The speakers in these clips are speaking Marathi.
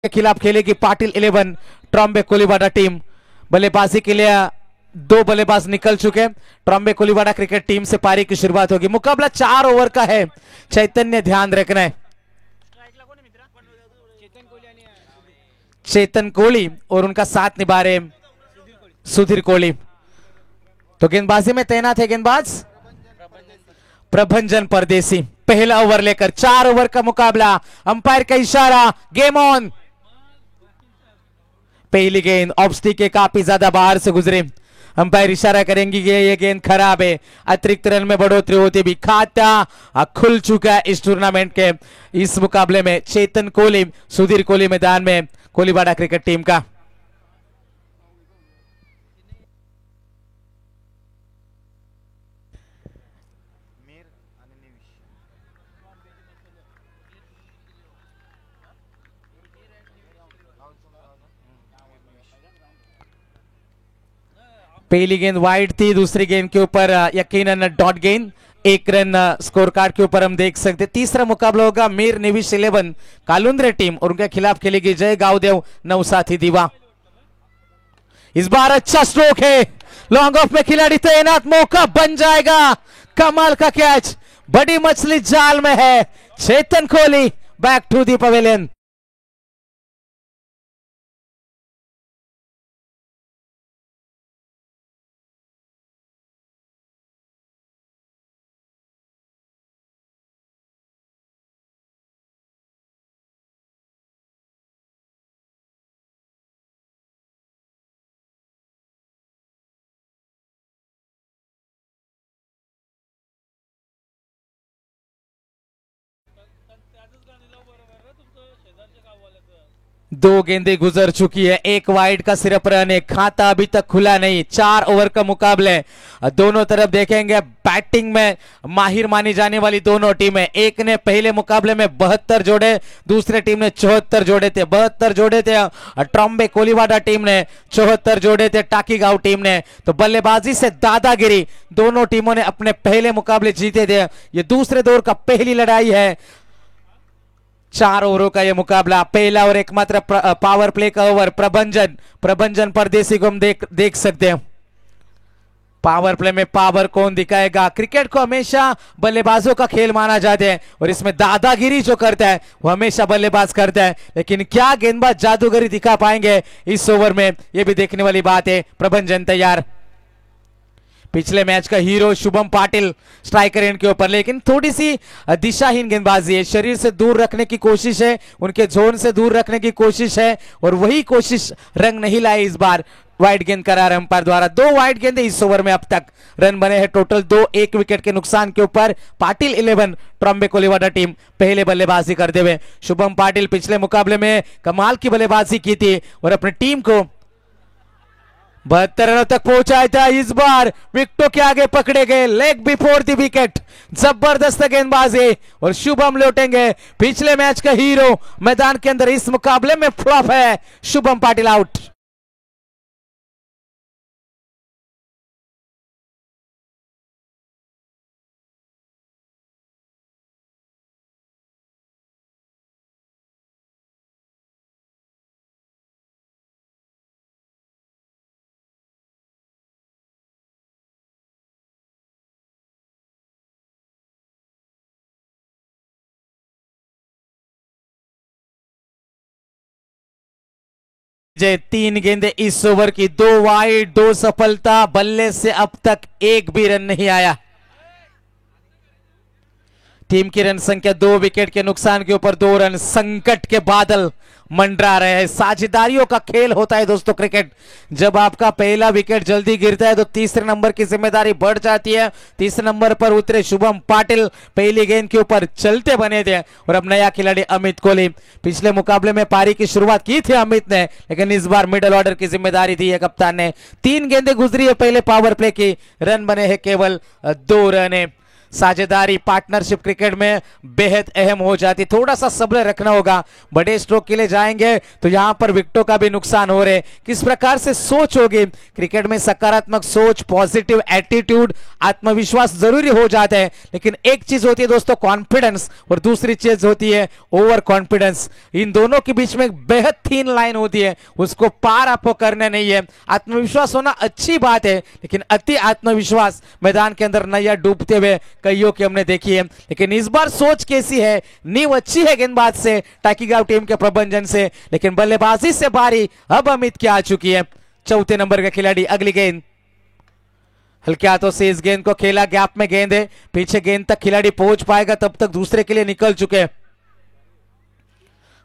खिलाफ खेलेगी पाटिल 11 ट्रॉम्बे कोलीवाड़ा टीम। बल्लेबाजी के लिए 2 बल्लेबाज निकल चुके। ट्रॉम्बे कोलीवाड़ा क्रिकेट टीम से पारी की शुरुआत होगी। मुकाबला 4 ओवर का है। चैतन्य ध्यान रखना है। चेतन कोहली और उनका साथ निभा रहे सुधीर कोहली। तो गेंदबाजी में तैनात है गेंदबाज प्रभंजन परदेसी। पहला ओवर लेकर 4 ओवर का मुकाबला। अंपायर का इशारा, गेम ऑन। पहली गेंद ऑफ स्टिक के काफी ज्यादा बाहर से गुजरे। अंपायर इशारा करेंगे कि ये गेंद खराब है। अतिरिक्त रन में बढ़ोतरी होती भी खाता खुल चुका है इस टूर्नामेंट के इस मुकाबले में। चेतन कोहली सुधीर कोहली मैदान में कोलीवाड़ा क्रिकेट टीम का। पहली गेंद वाइड थी, दूसरी गेंद के ऊपर यकीनन डॉट गेंद। 1 रन स्कोर कार्ड के ऊपर हम देख सकते। तीसरा मुकाबला होगा मीर निविश 11 कालुंद्रे टीम और उनके खिलाफ खेलेगी जय गावदेव नवसाथी दीवा। इस बार अच्छा स्ट्रोक है, लॉन्ग ऑफ में खिलाड़ी तैनात, मौका बन जाएगा। कमाल का कैच, बड़ी मछली जाल में है। Chetan Kohli back to the pavilion. दो गेंदें गुजर चुकी है। 1 वाइड का सिर्फ रन है। खाता अभी तक खुला नहीं। 4 ओवर का मुकाबले। दोनों तरफ देखेंगे बैटिंग में माहिर मानी जाने वाली दोनों टीमें। एक ने पहले मुकाबले में 72 जोड़े, दूसरे टीम ने 74 जोड़े थे। 72 जोड़े थे ट्रॉम्बे कोलीवाड़ा टीम ने, 74 जोड़े थे टाकीगांव टीम ने। तो बल्लेबाजी से दादागिरी दोनों टीमों ने अपने पहले मुकाबले जीते थे। ये दूसरे दौर का पहली लड़ाई है। 4 ओवरों का यह मुकाबला। पहला और एकमात्र पावर प्ले का ओवर प्रभंजन परदेसी को हम देख सकते हैं। पावर प्ले में पावर कौन दिखाएगा। क्रिकेट को हमेशा बल्लेबाजों का खेल माना जाता है और इसमें दादागिरी जो करता है वो हमेशा बल्लेबाज करता है। लेकिन क्या गेंदबाज जादूगरी दिखा पाएंगे इस ओवर में, यह भी देखने वाली बात है। प्रभंजन तैयार। पिछले मैच का hero Shubham Patil striker end के ऊपर, लेकिन थोड़ी सी दिशाहीन गेंदबाजी है। शरीर से दूर रखने की कोशिश है, उनके जोन से दूर रखने की कोशिश है और वही कोशिश रंग नहीं लाई इस बार। वाइड गेंद करार अंपायर द्वारा। 2 वाइड गेंदे इस ओवर में अब तक। रन बने हैं टोटल 2। 1 विकेट के नुकसान के ऊपर पाटिल 11 ट्रॉम्बे कोलीवाड़ा टीम पहले बल्लेबाजी करते हुए। शुभम पाटिल पिछले मुकाबले में कमाल की बल्लेबाजी की थी और अपनी टीम को 72 रनों तक पहुंचाया था। इस बार विकेटों के आगे पकड़े गए, लेग बिफोर द विकेट। जबरदस्त गेंदबाजी और शुभम लौटेंगे। पिछले मैच का हीरो मैदान के अंदर इस मुकाबले में फ्लॉप है। शुभम पाटिल आउट। जय 3 गेंदे इस ओवर की, 2 वाइड, 2 सफलता। बल्ले से अब तक एक भी रन नहीं आया। टीम की रन संख्या 2 विकेट के नुकसान के ऊपर 2 रन। संकट के बादल मंडरा रहे हैं। साझेदारियों का खेल होता है दोस्तों क्रिकेट। जब आपका पहला विकेट जल्दी गिरता है तो तीसरे नंबर की जिम्मेदारी बढ़ जाती है। तीसरे नंबर पर उतरे शुभम पाटिल पहली गेंद के ऊपर चलते बने थे और अब नया खिलाड़ी अमित कोहली। पिछले मुकाबले में पारी की शुरुआत की थी अमित ने, लेकिन इस बार मिडिल ऑर्डर की जिम्मेदारी दी है कप्तान ने। 3 गेंदें गुजरी है पहले पावर प्ले की। रन बने हैं केवल 2 रन है। साझेदारी पार्टनरशिप क्रिकेट में बेहद अहम हो जाती, थोड़ा सा सब्र रखना होगा। बड़े स्ट्रोक के लिए जाएंगे तो यहां पर विकेटों का भी नुकसान हो रहे। किस प्रकार से सोच होगी क्रिकेट में, सकारात्मक सोच, पॉजिटिव एटीट्यूड, आत्मविश्वास जरूरी हो जाता है, लेकिन एक चीज होती है दोस्तों कॉन्फिडेंस, और दूसरी चीज होती है ओवर कॉन्फिडेंस। इन दोनों के बीच में एक बेहद थीन लाइन होती है, उसको पार आपको करना नहीं है। आत्मविश्वास होना अच्छी बात है, लेकिन अति आत्मविश्वास मैदान के अंदर नैया डूबते हुए कईयों की हमने देखी है। लेकिन इस बार सोच कैसी है, नींव अच्छी है गेंदबाज से, टाकीगांव टीम के प्रबंधन से, लेकिन बल्लेबाजी से बारी अब अमित की आ चुकी है। चौथे नंबर का खिलाड़ी, अगली गेंद हल्के हाथों से इस गेंद को खेला, गैप में गेंद है, पीछे गेंद तक खिलाड़ी पहुंच पाएगा तब तक दूसरे के लिए निकल चुके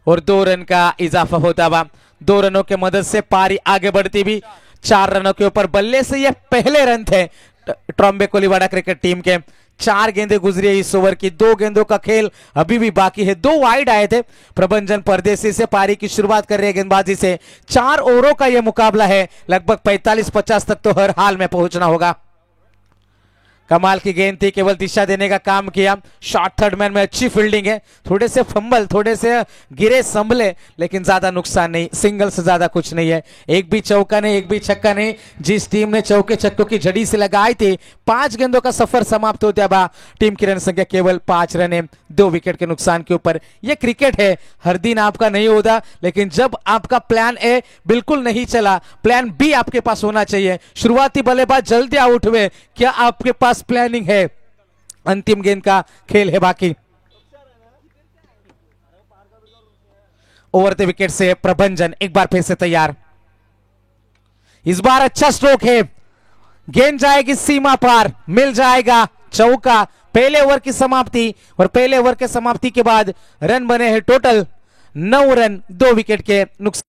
और 2 रन का इजाफा होता हुआ। 2 रनों के मदद से पारी आगे बढ़ती भी। 4 रनों के ऊपर बल्ले से ये पहले रन थे ट्रॉम्बे कोलीवाड़ा क्रिकेट टीम के। 4 गेंदें गुजरी है इस ओवर की, 2 गेंदों का खेल अभी भी बाकी है। 2 वाइड आए थे। प्रबंधन परदेसी से पारी की शुरुआत कर रहे हैं गेंदबाजी से। 4 ओवरों का यह मुकाबला है, लगभग 45-50 तक तो हर हाल में पहुंचना होगा। कमाल की गेंद थी, केवल दिशा देने का काम किया। शॉर्ट थर्ड मैन में अच्छी फील्डिंग है, थोड़े से फंबल, थोड़े से गिरे संभले, लेकिन ज्यादा नुकसान नहीं, सिंगल से ज्यादा कुछ नहीं है। एक भी चौका नहीं, एक भी छक्का नहीं। जिस टीम ने चौके छक्कों की झड़ी से लगाई थी, 5 गेंदों का सफर समाप्त होता है। टीम की रन संख्या केवल 5 रन है, 2 विकेट के नुकसान के ऊपर। यह क्रिकेट है, हर दिन आपका नहीं होता, लेकिन जब आपका प्लान ए बिल्कुल नहीं चला, प्लान बी आपके पास होना चाहिए। शुरुआती बल्लेबाज जल्दी आउट हुए, क्या आपके पास प्लानिंग है? अंतिम गेंद का खेल है बाकी। ओवर द विकेट से प्रबंधन एक बार फिर से तैयार। इस बार अच्छा स्ट्रोक है, गेंद जाएगी सीमा पार, मिल जाएगा चौका। पहले ओवर की समाप्ति, और पहले ओवर के समाप्ति के बाद रन बने हैं टोटल 9 रन, 2 विकेट के नुकसान।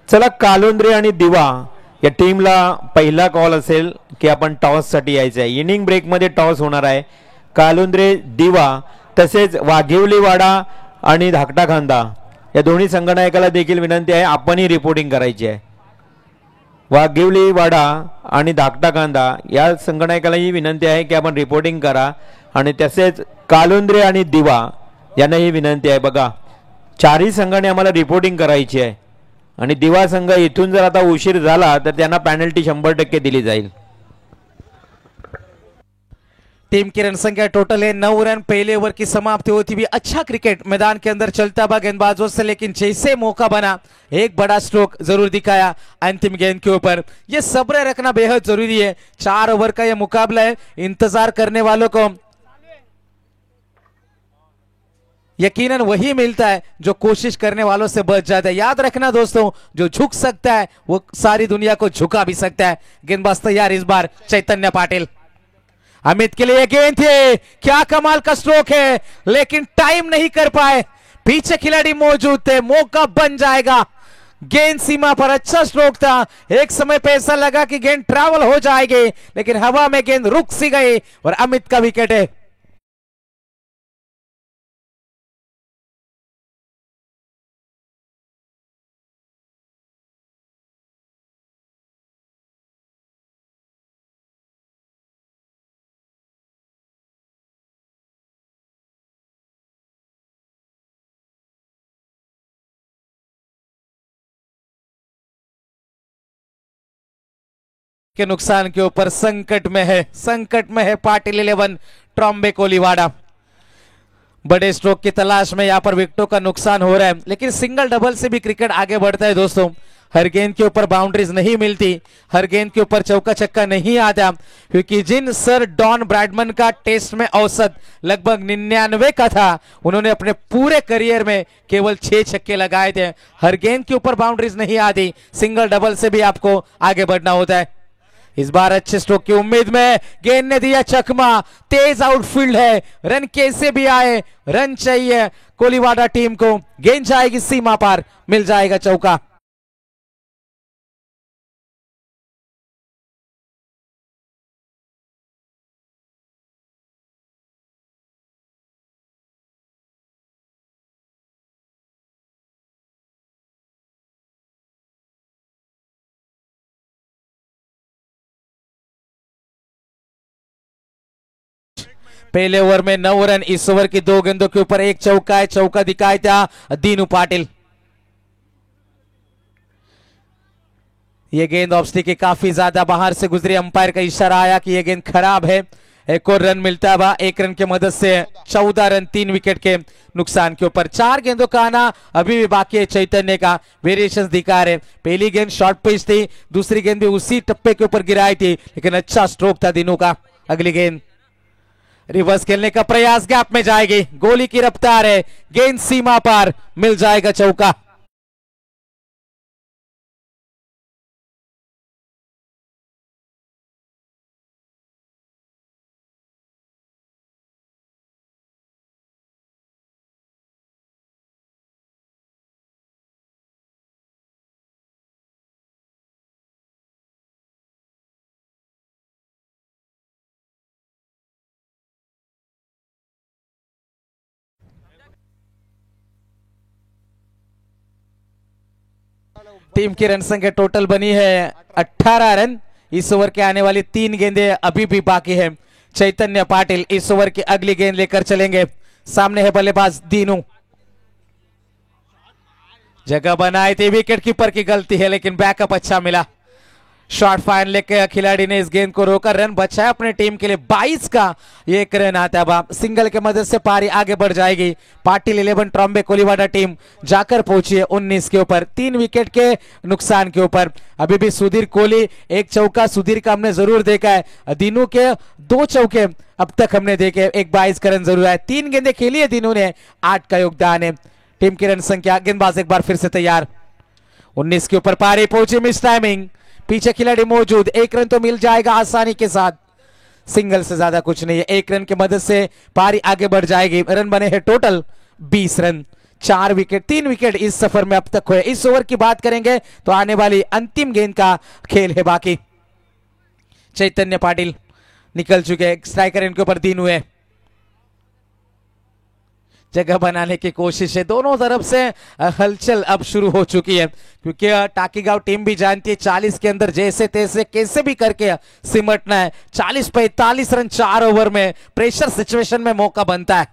चला, कालोंद्रे आणि दिवा या टीमला पहिला कॉल असेल की आपण टॉस साठी यायचं आहे। इनिंग ब्रेक मध्ये टॉस होणार आहे। कालोंद्रे, दिवा तसेच वाघेवलीवाडा आणि धाकटा खांदा या दोन्ही संघनायकाला देखील विनंती आहे आपणही रिपोर्टिंग करायची आहे। वाघेवलीवाडा आणि धाकटा खांदा या संघनायकालाही विनंती आहे की आपण रिपोर्टिंग करा, आणि तसेच कालोंद्रे आणि दिवा यांनाही विनंती आहे। बघा, 4ही संघाने आम्हाला रिपोर्टिंग करायची आहे, आणि दिवा संघ इथून जर आता उशीर झाला तर त्यांना पेनल्टी 100% दिली जाईल। टीम की रन संख्या टोटल है 9 रन। पहले ओवर की समाप्ति होती हुई अच्छा क्रिकेट मैदान के अंदर चलता हुआ गेंदबाजों से, लेकिन जैसे मौका बना एक बड़ा स्ट्रोक जरूर दिखाया अंतिम गेंद के ऊपर। यह सब्र रखना बेहद जरूरी है। 4 ओवर का यह मुकाबला है, इंतजार करने वालों को यकीनन वही मिलता है जो कोशिश करने वालों से बच जाता है। याद रखना दोस्तों, जो झुक सकता है वो सारी दुनिया को झुका भी सकता है। गेंदबाज तैयार इस बार चैतन्य पाटिल। अमित के लिए गेंद थी, क्या कमाल का स्ट्रोक है, लेकिन टाइम नहीं कर पाए, पीछे खिलाड़ी मौजूद थे, मौका बन जाएगा। गेंद सीमा पर, अच्छा स्ट्रोक था। एक समय पे ऐसा लगा कि गेंद ट्रैवल हो जाएगी, लेकिन हवा में गेंद रुक सी गई और अमित का विकेट है। के नुकसान के ऊपर संकट में है, संकट में है पाटिल 11 ट्रॉम्बे कोलीवाड़ा। बड़े स्ट्रोक की तलाश में यहां पर विकेटों का नुकसान हो रहा है, लेकिन सिंगल डबल से भी क्रिकेट आगे बढ़ता है दोस्तों। हर गेंद के ऊपर बाउंड्रीज नहीं मिलती, हर गेंद के ऊपर चौका छक्का नहीं आता, क्योंकि जिन सर डॉन ब्रैडमन का टेस्ट में औसत लगभग 99 का था, उन्होंने अपने पूरे करियर में केवल 6 छक्के लगाए थे। हर गेंद के ऊपर बाउंड्रीज नहीं आती, सिंगल डबल से भी आपको आगे बढ़ना होता है। इस बार अच्छे स्ट्रोक की उम्मीद में गेंद ने दिया चकमा, तेज आउटफील्ड है, रन कैसे भी आए रन चाहिए कोलीवाड़ा टीम को। गेंद जाएगी सीमा पार, मिल जाएगा चौका। पहले ओवर में 9 रन, इस ओवर की 2 गेंदों के ऊपर एक चौका है। चौका दिखाया था दीनू पाटिल। यह गेंद ऑफ स्टिक के काफी ज्यादा बाहर से गुजरी, अंपायर का इशारा आया कि यह गेंद खराब है। एक और रन मिलता है, 1 रन की मदद से 14 रन 3 विकेट के नुकसान के ऊपर। 4 गेंदों का आना अभी भी बाकी है। चैतन्य का वेरिएशंस दिखा रहे। पहली गेंद शॉर्ट पिच थी, दूसरी गेंद भी उसी टप्पे के ऊपर गिराई थी, लेकिन अच्छा स्ट्रोक था दीनू का। अगली गेंद रिवर्स खेलने का प्रयास, गैप में जाएगी, गोली की रफ्तार है, गेंद सीमा पार, मिल जाएगा चौका। टीम की रन संख्या टोटल बनी है 18 रन। इस ओवर के आने वाली 3 गेंदें अभी भी बाकी है। चैतन्य पाटिल इस ओवर की अगली गेंद लेकर चलेंगे। सामने है बल्लेबाज दीनू। जगह बनाई थी, विकेट कीपर की गलती है, लेकिन बैकअप अच्छा मिला। शॉर्ट फाइन लेके खिलाड़ी ने इस गेंद को रोका, रन बचाया अपने टीम के लिए। 22 का एक रन आता है। अब सिंगल के मदद से पारी आगे बढ़ जाएगी। पाटिल 11, ट्रॉम्बे कोलीवाड़ा टीम जाकर पहुंची है 19 के ऊपर, 3 विकेट के नुकसान के ऊपर। अभी भी सुधीर कोहली एक चौका सुधीर का हमने जरूर देखा है। दीनू के 2 चौके अब तक हमने देखे। एक 22 का रन जरूर है। 3 गेंदें खेली है दीनू ने, 8 का योगदान है। टीम की रन संख्या, गेंदबाज एक बार फिर से तैयार। 19 के ऊपर पारी पहुंची, मिस टाइमिंग, पीछे खिलाड़ी मौजूद। 1 रन तो मिल जाएगा आसानी के साथ, सिंगल से ज्यादा कुछ नहीं है। 1 रन की मदद से पारी आगे बढ़ जाएगी। रन बने हैं टोटल 20 रन, 4 विकेट, 3 विकेट इस सफर में अब तक हुए। इस ओवर की बात करेंगे तो आने वाली अंतिम गेंद का खेल है बाकी। चैतन्य पाटिल निकल चुके, स्ट्राइकर इनके ऊपर दीनू है। जगह बनाने की कोशिश है, दोनों तरफ से हलचल अब शुरू हो चुकी है, क्योंकि टाकीगांव टीम भी जानती है 40 के अंदर जैसे तैसे कैसे भी करके सिमटना है। 40-45 रन 4 ओवर में, प्रेशर सिचुएशन में मौका बनता है।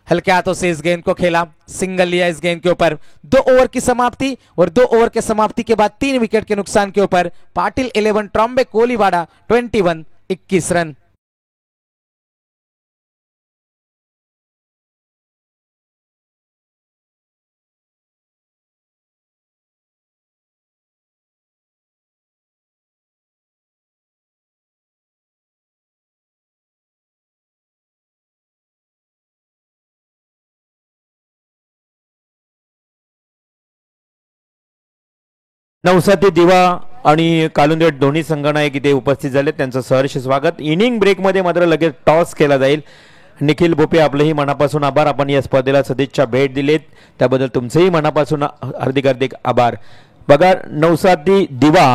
हल्के हाथों से इस गेंद को खेला, सिंगल लिया इस गेंद के ऊपर। 2 ओवर की समाप्ति, और 2 ओवर के समाप्ति के बाद 3 विकेट के नुकसान के ऊपर पाटिल 11, ट्रॉम्बे कोलीवाड़ा 21, 21 रन। नवसाती दिवा आणि कालुंदे दोन्ही संघनायक इथे उपस्थित झाले, त्यांचं सहर्ष स्वागत। इनिंग ब्रेकमध्ये मात्र लगेच टॉस केला जाईल। निखिल बोपे, आपलेही मनापासून आभार, आपण या स्पर्धेला सदिच्छा भेट दिलीत त्याबद्दल तुमचेही मनापासून हार्दिक हार्दिक आभार। बघा, नवसाती दिवा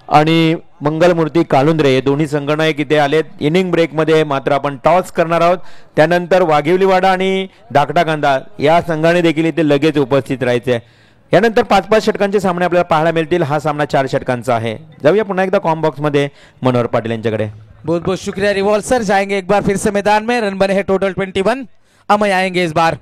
आणि मंगलमूर्ती कालुंद्रे हे दोन्ही संघनायक इथे आलेत। इनिंग ब्रेकमध्ये मात्र आपण टॉस करणार आहोत। त्यानंतर वाघिवलीवाडा आणि धाकटा कांदा या संघाने देखील इथे लगेच उपस्थित राहायचे। यानंतर 5-5 षटकांचे सामने आपल्याला पाहायला मिळतील। हा सामना 4 षटकांचा आहे। जाऊया पुन्हा एकदा कॉम बॉक्स मध्ये मनोहर पाटील यांच्याकडे। बहुत बहुत शुक्रिया रिवॉल्व सर, जाएंगे एक बार फिर से मैदान में। रन बने हैं टोटल 21, अमय आएंगे इस बार।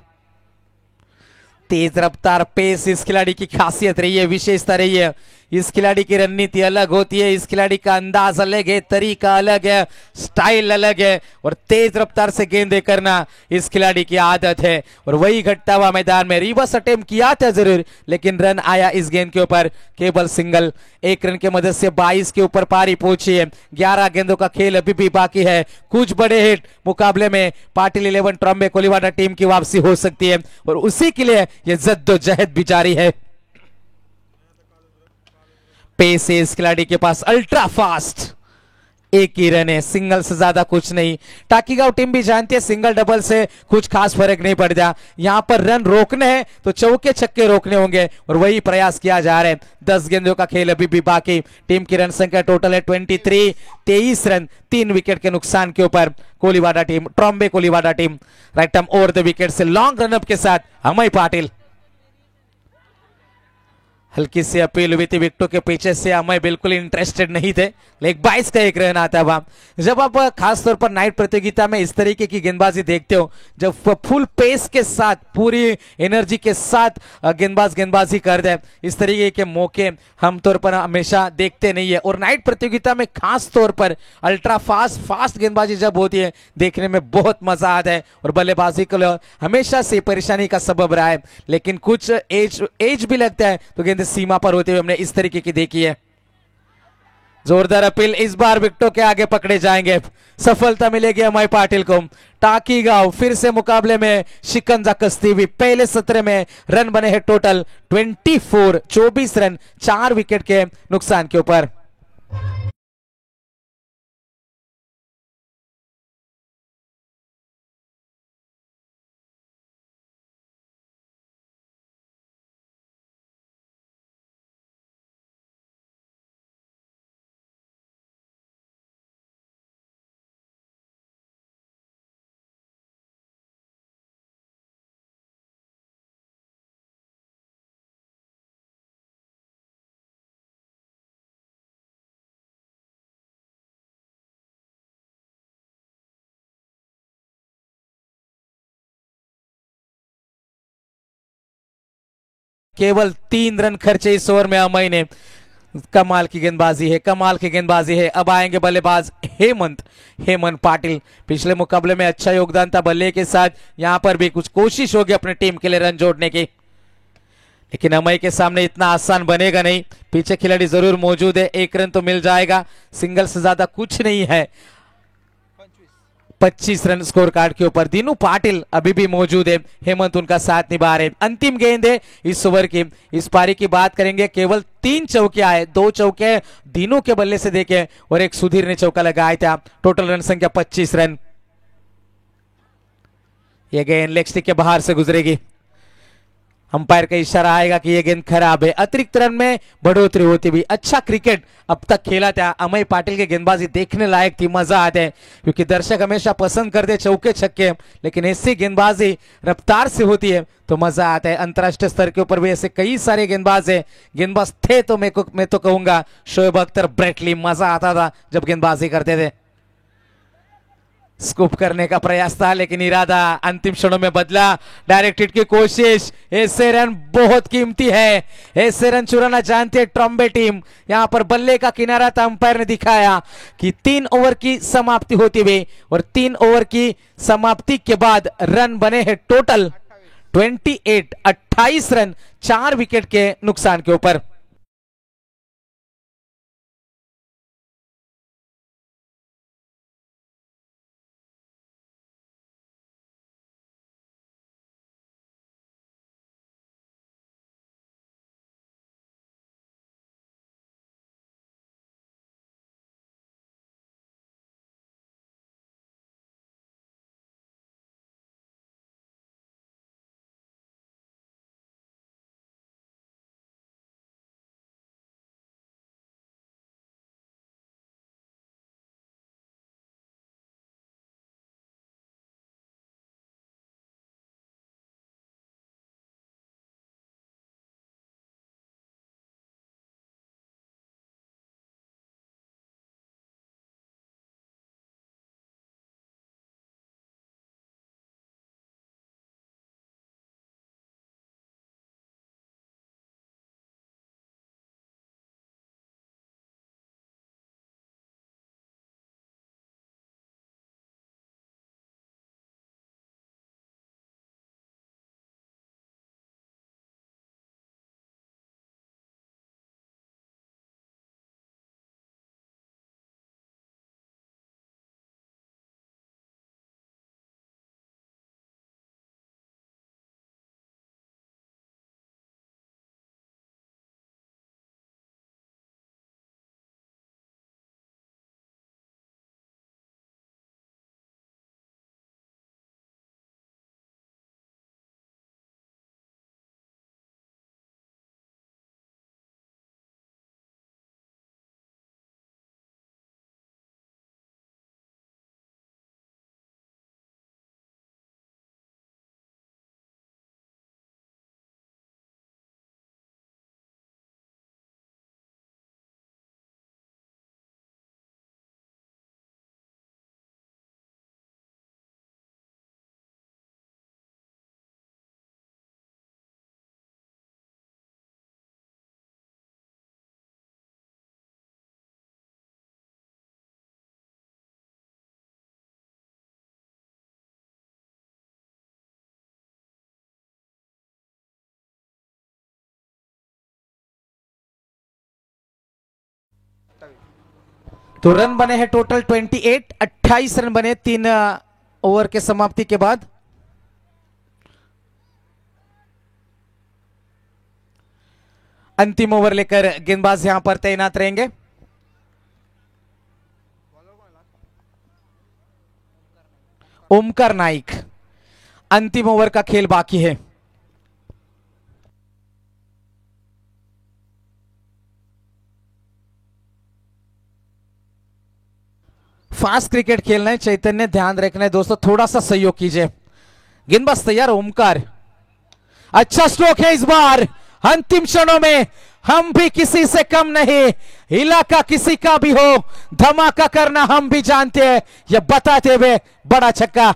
तेज रफ्तार, पेस इस खिलाड़ी की खासियत रही है, विशेषता रही है। इस खिलाड़ी की रणनीति अलग होती है, इस खिलाड़ी का अंदाज अलग है, तरीका अलग है, स्टाइल अलग है, और तेज रफ्तार से गेंदे करना इस खिलाड़ी की आदत है। और वही घटता हुआ मैदान में रिवर्स अटेम्प्ट किया था जरूर, लेकिन रन आया इस गेंद के ऊपर, केवल सिंगल। 1 रन की मदद से 22 के ऊपर पारी पहुंची है। 11 गेंदों का खेल अभी भी बाकी है। कुछ बड़े हिट मुकाबले में पाटिल 11, ट्रॉम्बे कोलीवाड़ा टीम की वापसी हो सकती है, और उसी के लिए यह जद्दोजहद भी जारी है। पेस है इस खिलाड़ी के पास, अल्ट्रा फास्ट। एक ही रन है, सिंगल से ज्यादा कुछ नहीं। टाकीगांव टीम भी जानती है सिंगल डबल से कुछ खास फर्क नहीं पड़ता। यहां पर रन रोकने हैं तो चौके छक्के रोकने होंगे और वही प्रयास किया जा रहा है। 10 गेंदों का खेल अभी भी बाकी। टीम की रन संख्या टोटल है 23, 23 रन 3 विकेट के नुकसान के ऊपर। Koliwada team, Trombay Koliwada team right arm over the wicket से लॉन्ग रनअप के साथ अमय पाटिल। हल्की सी अपील हुई थी विकेटों के पीछे से, अमय बिल्कुल इंटरेस्टेड नहीं थे, लेकिन 22 का एक रन आता है वहां। जब आप खासतौर पर नाइट प्रतियोगिता में इस तरीके की गेंदबाजी देखते हो, जब फुल पेस के साथ पूरी एनर्जी के साथ गेंदबाजी कर दे, इस तरीके के मौके हम तौर पर हमेशा देखते नहीं है। और नाइट प्रतियोगिता में खास तौर पर अल्ट्रा फास्ट गेंदबाजी जब होती है, देखने में बहुत मजा आता है और बल्लेबाजी को हमेशा से परेशानी का सबब रहा है। लेकिन कुछ एज भी लगता है तो गेंद सीमा पर होते हुए हमने इस तरीके की देखी है। जोरदार अपील, इस बार विकेटों के आगे पकड़े जाएंगे, सफलता मिलेगी अमय पाटिल को। टाकीगांव फिर से मुकाबले में शिकंजा कसती हुई। पहले सत्र में रन बने हैं टोटल 24, 24 रन 4 विकेट के नुकसान के ऊपर। केवल 3 रन खर्चे इस ओवर में अमय ने। कमाल की गेंदबाजी है, कमाल की गेंदबाजी है। अब आएंगे बल्लेबाज हेमंत पाटिल। पिछले मुकाबले में अच्छा योगदान था बल्ले के साथ, यहां पर भी कुछ कोशिश होगी अपनी टीम के लिए रन जोड़ने की, लेकिन अमय के सामने इतना आसान बनेगा नहीं। पीछे खिलाड़ी जरूर मौजूद है, एक रन तो मिल जाएगा, सिंगल से ज्यादा कुछ नहीं है। 25 रन स्कोर कार्ड के ऊपर। दीनू पाटिल अभी भी मौजूद है, हेमंत उनका साथ निभा रहे। अंतिम गेंद है इस ओवर की। इस पारी की बात करेंगे, केवल 3 चौके आए, 2 चौके दीनू के बल्ले से देखे और एक सुधीर ने चौका लगाया था। टोटल रन संख्या 25 रन। यह गेंद लेग स्टिक के बाहर से गुजरेगी। अंपायर का इशारा आएगा कि यह गेंद खराब है। अतिरिक्त रन में बढ़ोतरी होती हुई। अच्छा क्रिकेट अब तक खेला था अमय पाटिल की गेंदबाजी, देखने लायक थी, मजा आता है क्योंकि दर्शक हमेशा पसंद करते चौके छक्के, लेकिन ऐसी गेंदबाजी रफ्तार से होती है तो मजा आता है। अंतर्राष्ट्रीय स्तर के ऊपर भी ऐसे कई सारे गेंदबाज है, गेंदबाज थे तो मैं तो कहूंगा शोएब अख्तर, ब्रेटली, मजा आता था जब गेंदबाजी करते थे। स्कूप करने का प्रयास था लेकिन इरादा अंतिम क्षणों में बदला। डायरेक्ट हिट की कोशिश, ऐसे रन बहुत कीमती है, ऐसे रन चुराना जानती है ट्रॉम्बे टीम। यहां पर बल्ले का किनारा था, अंपायर ने दिखाया कि 3 ओवर की समाप्ति होती हुई और 3 ओवर की समाप्ति के बाद रन बने हैं टोटल 28, 28 रन 4 विकेट के नुकसान के ऊपर। तो रन बने हैं टोटल 28, 28 रन बने 3 ओवर के समाप्ति के बाद। अंतिम ओवर लेकर गेंदबाज यहां पर तैनात रहेंगे। ओमकार नाइक, अंतिम ओवर का खेल बाकी है। फास्ट क्रिकेट खेलना है चैतन्य, ध्यान रखना है दोस्तों, थोड़ा सा सहयोग कीजिए। गेंदबाज तैयार, ओमकार, अच्छा स्ट्रोक है इस बार। अंतिम क्षणों में हम भी किसी से कम नहीं, इलाका किसी का भी हो, धमाका करना हम भी जानते हैं, यह बताते हुए बड़ा छक्का।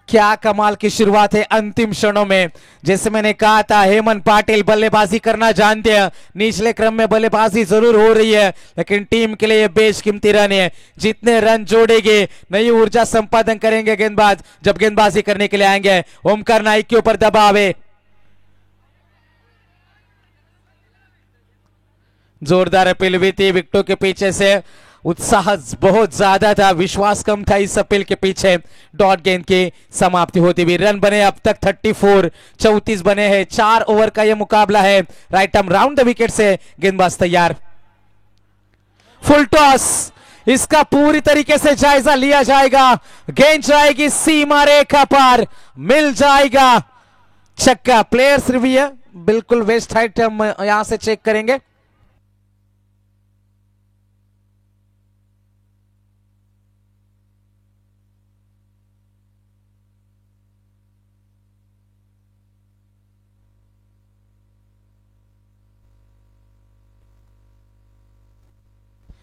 क्या कमाल की शुरुआत है अंतिम क्षणों में। जैसे मैंने कहा था, हेमंत पाटिल बल्लेबाजी करना जानते हैं, निचले क्रम में बल्लेबाजी जरूर हो रही है, लेकिन टीम के लिए यह बेशकीमती रन है। जितने रन जोड़ेंगे नई ऊर्जा संपादन करेंगे गेंदबाज जब गेंदबाजी करने के लिए आएंगे। ओमकार नाइक के ऊपर दबाव है, जोरदार अपील भी थी विकेटों के पीछे से, उत्साह बहुत ज्यादा था, विश्वास कम था इस अपील के पीछे। डॉट गेंद की समाप्ति होती हुई रन बने अब तक 34, 34 बने हैं। 4 ओवर का यह मुकाबला है। Right arm round the wicket से गेंदबाज तैयार, फुल टॉस, इसका पूरी तरीके से जायजा लिया जाएगा। गेंद जाएगी सीमा रेखा पार, मिल जाएगा छक्का। प्लेयर्स रिव्यू बिल्कुल वेस्ट हाइट हम यहां से चेक करेंगे।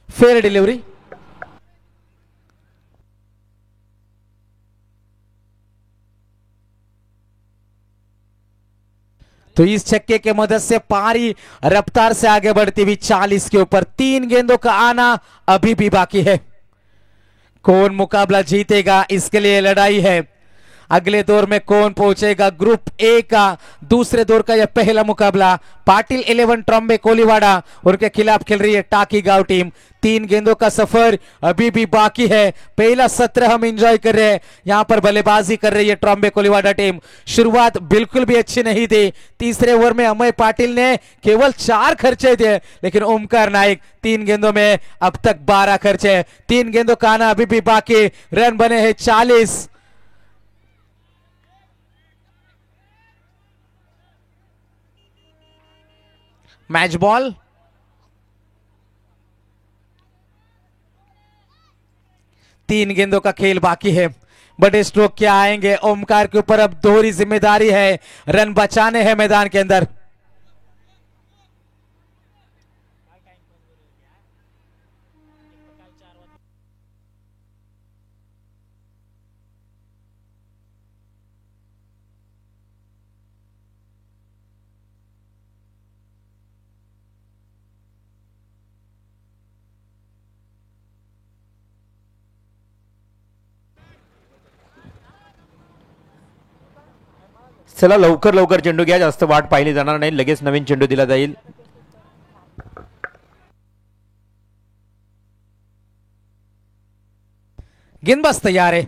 फेयर डिलीवरी, तो इस छक्के के मदद से पारी रफ्तार से आगे बढ़ती हुई 40 के ऊपर। 3 गेंदों का आना अभी भी बाकी है। कौन मुकाबला जीतेगा इसके लिए लड़ाई है। अगले दौर में कौन पहुंचेगा। ग्रुप ए का दूसरे दौर का यह पहला मुकाबला, पाटिल 11 ट्रॉम्बे कोलीवाड़ा उनके खिलाफ खेल रही है टाकी गांव टीम। 3 गेंदों का सफर अभी भी बाकी है। पहला सत्र हम एंजॉय कर रहे हैं, यहां पर बल्लेबाजी कर रही है ट्रॉम्बे कोलीवाड़ा टीम। शुरुआत बिल्कुल भी अच्छी नहीं थी। तीसरे ओवर में अमय पाटिल ने केवल 4 खर्चे थे, लेकिन ओमकार नाइक 3 गेंदों में अब तक 12 खर्चे। 3 गेंदों का आना अभी भी बाकी। रन बने हैं 40। मैच बॉल, तीन गेंदों का खेल बाकी है। बड़े स्ट्रोक क्या आएंगे। ओमकार के ऊपर अब दोहरी जिम्मेदारी है, रन बचाने हैं मैदान के अंदर। चला लवकर लवकर चेंडू घ्या, जास्त वाट पाहिली जाणार नाही, लगेच नवीन चेंडू दिला जाईल। गेंदबाज तैयार है।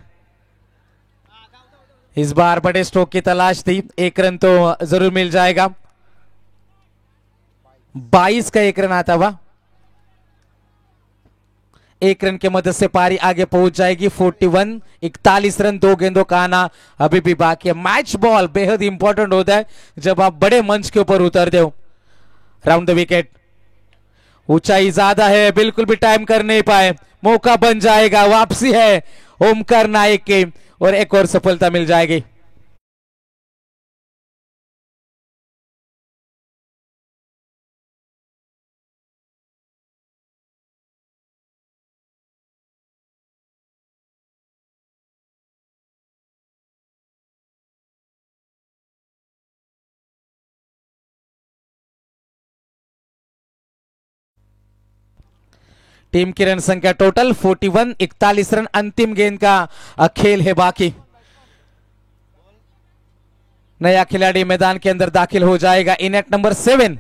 इस बार बड़े स्ट्रोक की तलाश थी, 1 रन तो जरूर मिल जाएगा। 22 का 1 रन आता हुआ, 1 रन के मदद से पारी आगे पहुंच जाएगी। 41, 41 रन, 2 गेंदों का आना अभी भी बाकी है। मैच बॉल बेहद इंपॉर्टेंट होता है जब आप बड़े मंच के ऊपर उतरते हो। राउंड द विकेट, ऊंचाई ज्यादा है, बिल्कुल भी टाइम कर नहीं पाए, मौका बन जाएगा। वापसी है ओमकार नाइक की और एक और सफलता मिल जाएगी। टीम की रन संख्या टोटल 41, 41 रन। अंतिम गेंद का खेल है बाकी। नया खिलाड़ी मैदान के अंदर दाखिल हो जाएगा। इनेट नंबर 7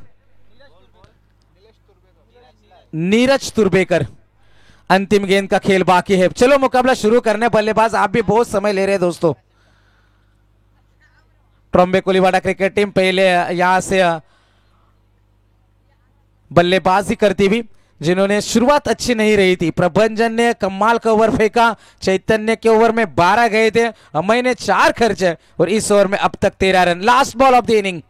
नीरज तुर्बेकर। अंतिम गेंद का खेल बाकी है। चलो मुकाबला शुरू करने। बल्लेबाज आप भी बहुत समय ले रहे हैं दोस्तों। ट्रॉम्बे कोलीवाड़ा क्रिकेट टीम पहले यहां से बल्लेबाजी करती भी, जिन्होंने शुरुआत अच्छी नहीं रही थी। प्रभंजन ने कमाल का ओवर फेंका, चैतन्य के ओवर में 12 गए थे, अमय ने 4 खर्चे और इस ओवर में अब तक 13 रन। Last ball of the inning.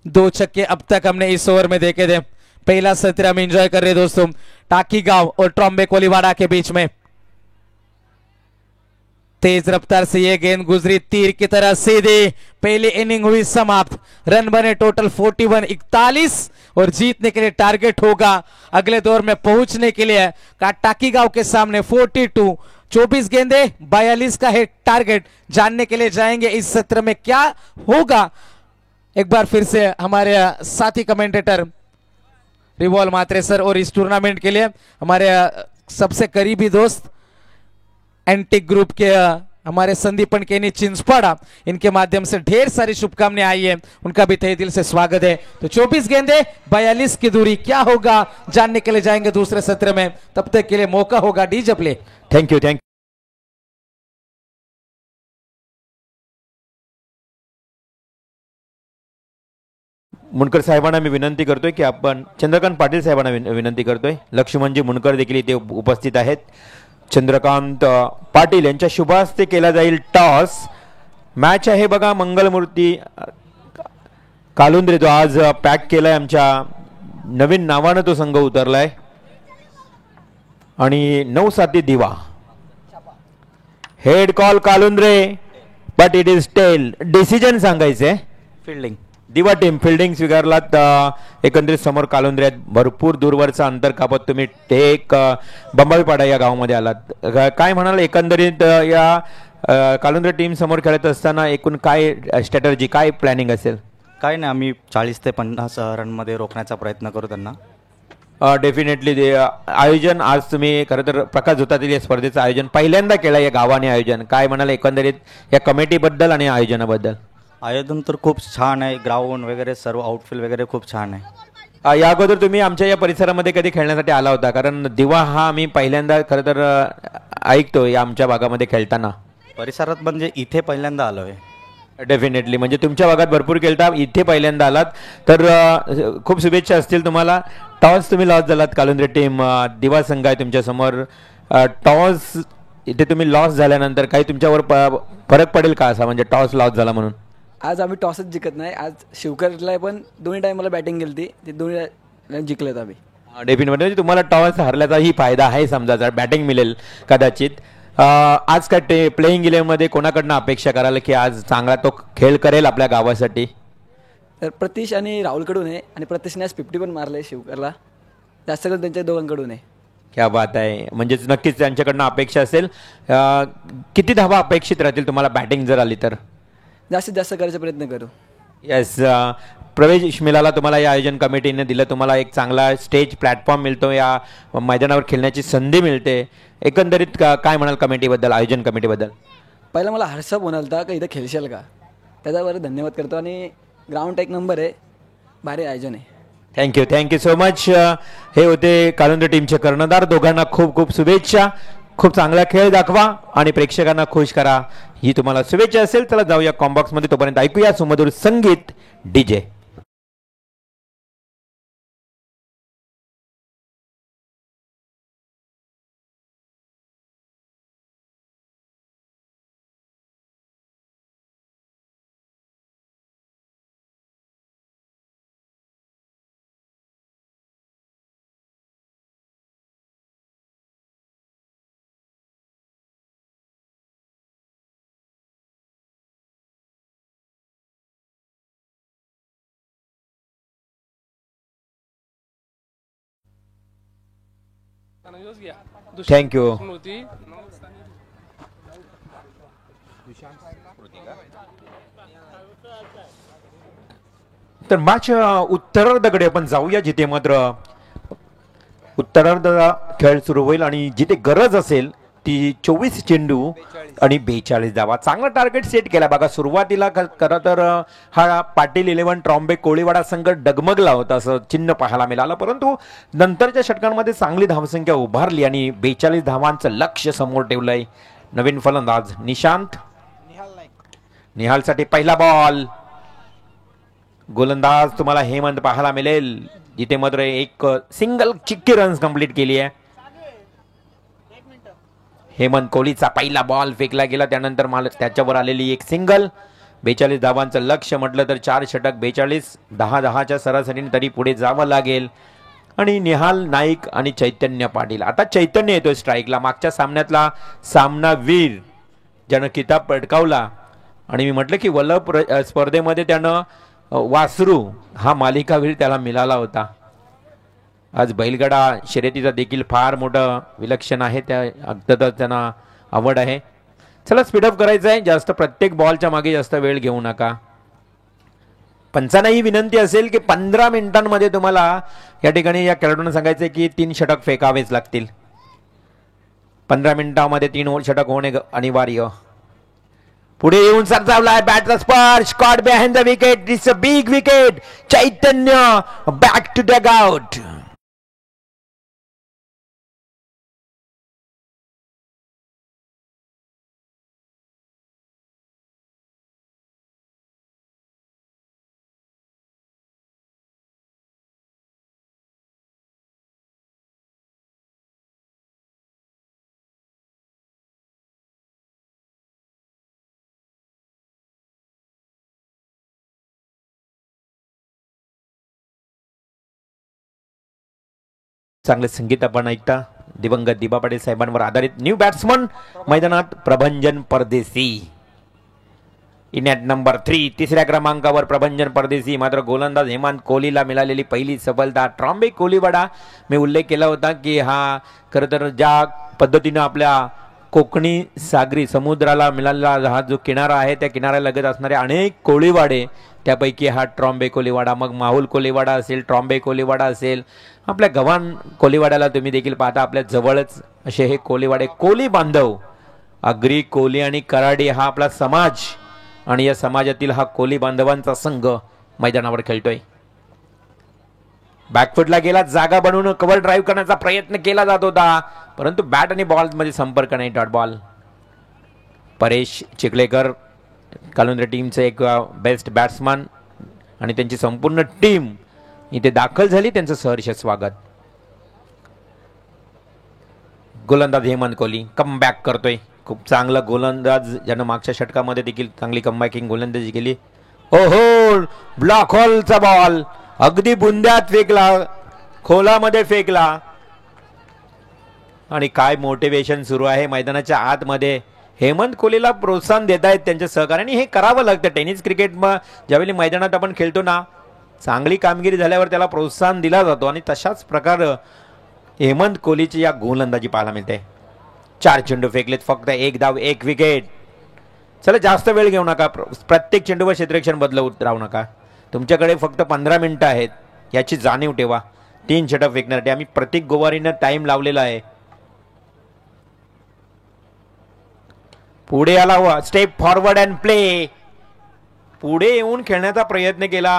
दो छक्के अब तक हमने इस ओवर में देखे थे। पहला सत्र हम एंजॉय कर रहे दोस्तों, टाकी गांव और ट्रॉम्बे कोलीवाड़ा के बीच में। तेज रफ्तार से यह गेंद गुजरी तीर की तरह सीधे। पहली इनिंग हुई समाप्त। रन बने टोटल 41, 41 और जीतने के लिए टारगेट होगा अगले दौर में पहुंचने के लिए टाकी गांव के सामने 42। 24 गेंदे 42 का है टारगेट। जानने के लिए जाएंगे इस सत्र में क्या होगा। एक बार फिर से हमारे साथी कमेंटेटर रिवॉल्व मात्रे सर और इस टूर्नामेंट के लिए हमारे सबसे करीबी दोस्त एंटिक ग्रुप के हमारे संदीपन केनी चिंचपाड़ा, इनके माध्यम से ढेर सारी शुभकामनाएं आई है, उनका भी तहे दिल से स्वागत है। तो 24 गेंदे 42 की दूरी, क्या होगा जानने के लिए जाएंगे दूसरे सत्र में। तब तक के लिए मौका होगा डीजे प्ले। Thank you. मुनकर साहेबांना मी विनंती करतोय की आपण चंद्रकांत पाटील साहेबांना विनंती करतोय। लक्ष्मणजी मुनकर देखील इथे उपस्थित आहेत। चंद्रकांत पाटील यांच्या शुभ हस्ते केला जाईल टॉस। मॅच आहे बघा मंगलमूर्ती कालुंद्रे, जो आज पॅक केलाय, आमच्या नवीन नावानं तो संघ उतरलाय, आणि 9-7 Diva. Head call Kalundre, but it is tail. Decision सांगायचे फिल्डिंग। दिवा टीम फिल्डिंग स्वीकारलात। एकंदरीत समोर कालुंद्रे आहेत, भरपूर दूरवरचं अंतर कापत तुम्ही एक बंबाळीपाडा या गावामध्ये आलात। काय म्हणाल एकंदरीत या कालुंद्रे टीम समोर खेळत असताना एकूण काय स्ट्रॅटर्जी, काय प्लॅनिंग असेल? काय नाही, आम्ही 40 ते 50 रनमध्ये रोखण्याचा प्रयत्न करू त्यांना। डेफिनेटली आयोजन आज तुम्ही खरं तर प्रकाश झोतातील या स्पर्धेचं आयोजन पहिल्यांदा केलं या गावाने आयोजन, काय म्हणाल एकंदरीत या कमिटीबद्दल आणि आयोजनाबद्दल? आयोजन तर खूप छान आहे, ग्राउंड वगैरे सर्व आउटफील्ड वगैरे खूप छान आहे। या अगोदर तुम्ही आमच्या या परिसरामध्ये कधी खेळण्यासाठी आला होता? कारण दिवा हा मी पहिल्यांदा खरं तर ऐकतो या आमच्या भागामध्ये खेळताना। परिसरात म्हणजे इथे पहिल्यांदा आलो आहे। डेफिनेटली, म्हणजे तुमच्या भागात भरपूर खेळता, इथे पहिल्यांदा आलात, तर खूप शुभेच्छा असतील तुम्हाला। टॉस तुम्ही लॉस झालात, कालुंद्रे टीम दिवा संघ आहे तुमच्या समोर। टॉस इथे तुम्ही लॉस झाल्यानंतर काही तुमच्यावर फरक पडेल का असा, म्हणजे टॉस लॉस झाला म्हणून? आज आम्ही टॉसच जिंकत नाही। आज शिवकरला पण दोन्ही टाइमला बॅटिंग केली, ते दोन्ही जिंकलेत आम्ही। डेफिनेटली, म्हणजे तुम्हाला टॉस हरल्याचा ही फायदा आहे, समजा जर बॅटिंग मिळेल कदाचित। आज काय प्लेइंग इलेव्हनमध्ये कोणाकडनं अपेक्षा कराल की आज चांगला तो खेळ करेल आपल्या गावासाठी? तर प्रतीश आणि राहुलकडून आहे, आणि प्रतीशने आज 50 पण मारले शिवकरला, जास्त करून त्यांच्या दोघांकडून आहे। क्या बात आहे, म्हणजेच नक्कीच त्यांच्याकडनं अपेक्षा असेल। किती धावा अपेक्षित राहतील तुम्हाला बॅटिंग जर आली तर? जास्तीत जास्त करायचा प्रयत्न करू। येस, प्रवेश मिळाला तुम्हाला या आयोजन कमिटीने दिलं, तुम्हाला एक चांगला स्टेज प्लॅटफॉर्म मिळतो, या मैदानावर खेळण्याची संधी मिळते। एकंदरीत काय म्हणाल कमिटीबद्दल, आयोजन कमिटीबद्दल? पहिला मला हर्षा बोलालता का इथं खेळशाल का, त्याच्यावर धन्यवाद करतो, आणि ग्राउंड एक नंबर आहे, भारी आयोजन आहे। Thank you so much. हे होते कालुंद्रे टीमचे कर्णधार, दोघांना खूप खूप शुभेच्छा। खूप चांगला खेळ दाखवा आणि प्रेक्षकांना खुश करा, ही तुम्हाला शुभेच्छा असेल। चला जाऊया कॉम्बॉक्स मध्ये, तोपर्यंत ऐकूया सुमधुर संगीत डीजे। थँक्यू। तर मॅच उत्तरार्धाकडे आपण जाऊया, जिथे मात्र उत्तरार्ध खेळ सुरू होईल आणि जिथे गरज असेल ती 24 चेंडू आणि 42 धावा. चांगला टार्गेट सेट केला बघा. सुरुवातीला खरं तर हा पाटील 11 ट्रॉम्बे कोळीवाडा संघ डगमगला होता असं चिन्ह पाहायला मिळालं, परंतु नंतरच्या षटकांमध्ये चांगली धावसंख्या उभारली आणि 42 धावांचं लक्ष्य समोर ठेवलंय नवीन फलंदाज निशांत. निहालसाठी पहिला बॉल. गोलंदाज तुम्हाला हेमंत पाहायला मिळेल, जिथे मात्र एक सिंगल चिक्की रन्स कंप्लीट केली आहे. हेमंत कोहलीचा पहिला बॉल फेकला गेला, त्यानंतर त्याच्यावर आलेली एक सिंगल. 42 धावांचं लक्ष्य म्हटलं तर 4 षटक 42, 10-10च्या सरासरीने तरी पुढे जावं लागेल. आणि निहाल नाईक आणि चैतन्य पाटील. आता चैतन्य येतोय स्ट्राईकला. मागच्या सामन्यातला सामनावीर ज्यानं किताब पटकावला आणि मी म्हटलं की वल्लभ स्पर्धेमध्ये त्यानं वासरू हा मालिकावीर त्याला मिळाला होता. आज बैलगाडा शर्यतीचा देखील फार मोठं विलक्षण आहे, त्या अगदच त्यांना आवड आहे. चला स्पीडअप करायचं आहे, जास्त प्रत्येक बॉलच्या मागे जास्त वेळ घेऊ नका. पंचांना ही विनंती असेल की 15 मिनिटांमध्ये तुम्हाला या ठिकाणी या खेळाडूंना सांगायचं की 3 षटक फेकावेच लागतील. 15 मिनिटांमध्ये 3 षटक होणे अनिवार्य. पुढे येऊन सरसावलाय बॅटचा स्पर्श. Caught behind the wicket. It's a big wicket. Chaitanya back to the out. चांगले संगीत आपण ऐकता. दिवंगत दिबा पाटील साहेबांवर आधारित. न्यू बॅट्समन मैदानात प्रभंजन परदेसी. इन ॲट नंबर 3 तिसऱ्या क्रमांकावर प्रभंजन परदेसी. मात्र गोलंदाज हेमंत कोहलीला मिळालेली पहिली सफलता. ट्रॉम्बे कोळीवाडा मी उल्लेख केला होता की हा खरं तर ज्या पद्धतीनं आपल्या कोकणी सागरी समुद्राला मिळालेला हा जो किनारा आहे, त्या किनाऱ्यालगत असणारे अनेक कोळीवाडे, त्यापैकी हा ट्रॉम्बे कोळीवाडा. मग माहुल कोळीवाडा असेल, ट्रॉम्बे कोळीवाडा असेल, आपल्या गव्हाण कोळीवाड्याला तुम्ही देखील पाहता आपल्या जवळच असे हे कोळीवाडे. कोळी बांधव, आगरी, कोली आणि कराडी हा आपला समाज आणि या समाजातील हा कोली बांधवांचा संघ मैदानावर खेळतोय. बॅकफुटला गेला, जागा बनवून कव्हर ड्राईव्ह करण्याचा प्रयत्न केला जात होता, परंतु बॅट आणि बॉल मध्ये संपर्क नाही. Dot ball. परेश चिखलेकर कालुंद्रे टीमचे एक बेस्ट बॅट्समन आणि त्यांची संपूर्ण टीम इथे दाखल झाली. त्यांचं सहर्ष स्वागत. गोलंदाज हेमंत कोहली कम बॅक करतोय. खूप चांगला गोलंदाज, ज्यानं मागच्या षटकामध्ये देखील चांगली कमबॅकिंग गोलंदाजी केली. ओहो, ब्लॉक होलचा बॉल अगदी बुंद्यात फेकला, खोलामध्ये फेकला. आणि काय मोटिवेशन सुरू आहे मैदानाच्या आतमध्ये. हेमंत कोहलीला प्रोत्साहन देत आहेत त्यांच्या सहकार्याने. हे करावं लागतं टेनिस क्रिकेट. ज्यावेळी मैदानात आपण खेळतो ना, चांगली कामगिरी झाल्यावर त्याला प्रोत्साहन दिला जातो आणि तशाच प्रकार हेमंत कोहलीची या गोलंदाजी पाहायला मिळते. 4 चेंडू फेकलेत, फक्त 1 धाव 1 विकेट. चला जास्त वेळ घेऊ नका. प्रत्येक चेंडूवर क्षेत्ररक्षण बदलवत राहू नका. तुमच्याकडे फक्त 15 मिनिटं आहेत, याची जाणीव ठेवा. 3 षटक फेकण्यासाठी आम्ही प्रत्येक गोवारीनं टाइम लावलेला आहे. पुढे आला हुआ स्टेप फॉरवर्ड अँड प्ले. पुढे येऊन खेळण्याचा प्रयत्न केला,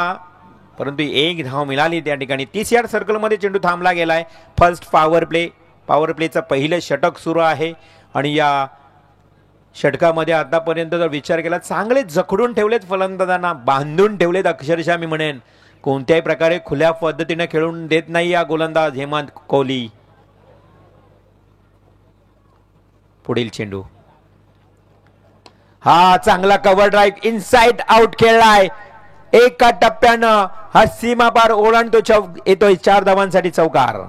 परंतु 1 धाव मिळाली त्या ठिकाणी. 30 यार्ड सर्कलमध्ये चेंडू थांबला गेलाय. First power play. पॉवर प्लेचं पहिलं षटक सुरू आहे आणि या षटकामध्ये आतापर्यंत जर विचार केला, चांगले जखडून ठेवलेत फलंदाजांना, बांधून ठेवलेत अक्षरशः मी म्हणेन. कोणत्याही प्रकारे खुल्या पद्धतीने खेळून देत नाही या गोलंदाज हेमंत कोहली. पुढील चेंडू, हा चांगला कव्हर ड्राईव्ह इनसाइड आउट खेळलाय. एका टप्प्यानं हा सीमा पार ओलांडतो, येतोय 4 धावांसाठी चौकार.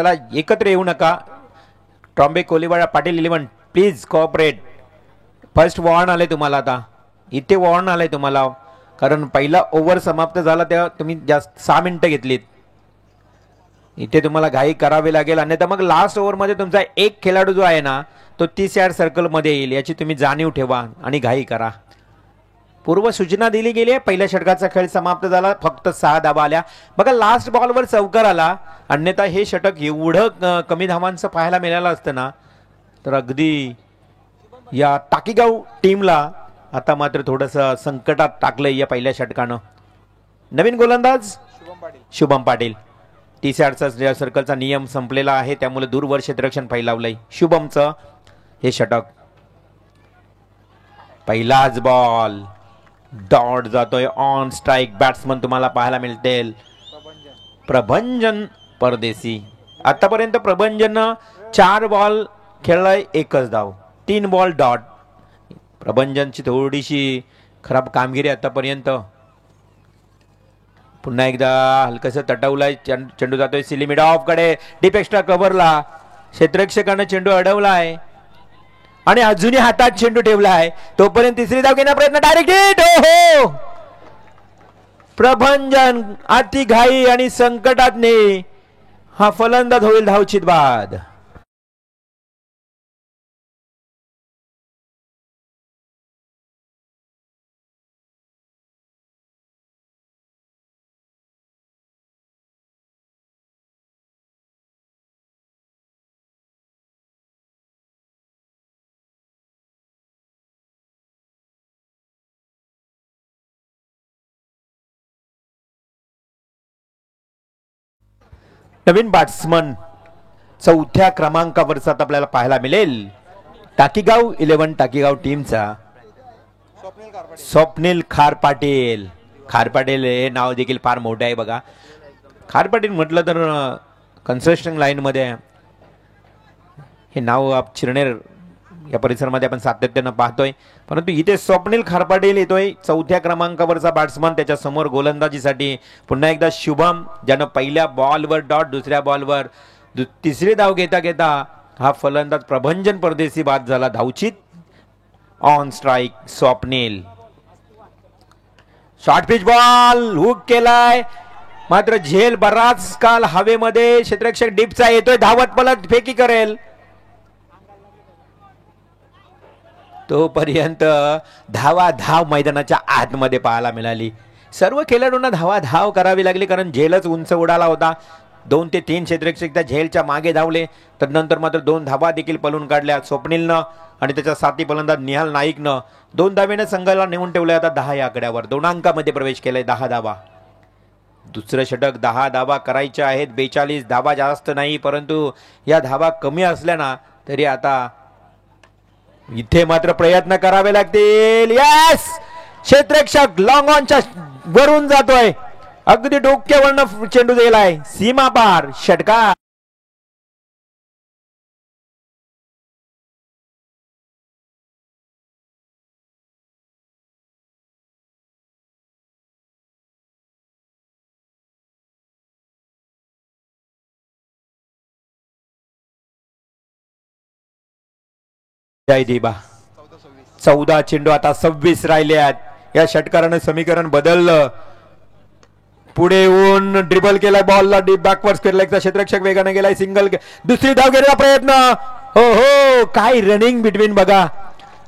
चला एकत्र येऊ नका. Trombay Koliwada Patil 11 please cooperate. First warn आले तुम्हाला. आता इथे वॉर्न आलंय तुम्हाला, कारण पहिला ओव्हर समाप्त झाला तेव्हा तुम्ही जास्त 6 मिनिटं घेतलीत. इथे तुम्हाला घाई करावी लागेल, अन्यथा मग लास्ट ओव्हरमध्ये तुमचा एक खेळाडू जो आहे ना तो 30 यार्ड सर्कलमध्ये येईल, याची तुम्ही जाणीव ठेवा आणि घाई करा. पूर्व सूचना दिली गेली आहे. पहिल्या षटकाचा खेळ समाप्त झाला, फक्त 6 धावा आल्या. बघा लास्ट बॉलवर चौकार आला, अन्यथा हे षटक एवढं कमी धावांचं पाहायला मिळालं असतं ना, तर अगदी या टाकीगाव टीमला आता मात्र थोडंसं संकटात टाकलंय या पहिल्या षटकानं. नवीन गोलंदाज शुभम पाटील. 30 यार्डचा सर्कलचा नियम संपलेला आहे, त्यामुळे दूरवर क्षेत्ररक्षण फैलावलंय. शुभमचं हे षटक. पहिलाच बॉल डॉट जातोय ऑन स्ट्राईक. बॅट्समन तुम्हाला पाहायला मिळतील प्रभंजन परदेशी. आतापर्यंत प्रभंजन 4 बॉल खेळलाय, 1च धाव, 3 बॉल डॉट. प्रभंजनची थोडीशी खराब कामगिरी आतापर्यंत. पुन्हा एकदा हलकसं तटवलाय. चेंडू जातोय सिली मिड ऑफ कडे, डीप एक्स्ट्रा कव्हरला. क्षेत्ररक्षकानं चेंडू अडवलाय आणि अजूनही हातात चेंडू ठेवलाय. तोपर्यंत तिसरी धाव घेण्याचा प्रयत्न, डायरेक्ट हिट. हो, प्रभंजन अति घाई आणि संकटात ने हा फलंदाज होईल धावचित बाद. नवीन बॅट्समन 4थ्या क्रमांकावरचा आपल्याला पाहायला मिळेल टाकीगाव 11 टाकीगाव टीमचा स्वप्नील खार पाटील. खार पाटील हे नाव देखील फार मोठे आहे. बघा खार पाटील म्हटलं तर कन्स्ट्रक्शन लाईन मध्ये हे नाव चिरनेर या परिसरामध्ये आपण सातत्यानं पाहतोय. परंतु इथे स्वप्नील खार पाटील येतोय 4थ्या क्रमांकावरचा बॅट्समन. त्याच्या समोर गोलंदाजीसाठी पुन्हा एकदा शुभम, ज्यानं पहिल्या बॉलवर डॉट, दुसऱ्या बॉलवर तिसरी धाव घेता घेता हा फलंदाज प्रभंजन परदेशी बाद झाला. धावचित on strike Swapnil. Short pitch ball hook केलाय, मात्र झेल बराच काल हवेमध्ये. क्षेत्ररक्षक डीपचा येतोय, धावत पलट फेकी करेल. तोपर्यंत धाव मैदानाच्या आतमध्ये पाहायला मिळाली. सर्व खेळाडूंना धाव करावी लागली, कारण झेलच उंच उडाला होता. 2 ते 3 क्षेत्ररक्षक त्या झेलच्या मागे धावले. तदनंतर मात्र 2 धावा देखील पळून काढल्या स्वप्नीलनं आणि त्याच्या साथी फलंदाज निहाल नाईकनं. 2 धावेने संघाला नेऊन ठेवले. आता 10 या आकड्यावर 2 अंकामध्ये प्रवेश केलाय. 10 धावा. दुसरं षटक 10 धावा करायच्या आहेत. 42 धावा जास्त नाही, परंतु या धावा कमी असल्या ना तरी आता इथे मात्र प्रयत्न करावे लागतील. यस, क्षेत्ररक्षक लॉंग ऑनच्या वरून जातोय, अगदी डोक्यावरनं चेंडू गेलाय, सीमा पार, षटकार. दिबा 14 चेंडू, आता 26 राहिले आहेत. या षटकाराने समीकरण बदललं. पुढे येऊन ड्रिबल केलाय, बॉलला डीप बॅकवर्ड केलाय, क्षेत्ररक्षक वेगाने गेलाय, सिंगल. दुसरी धाव घेण्याचा प्रयत्न. हो हो, काय रनिंग बिटवीन बघा.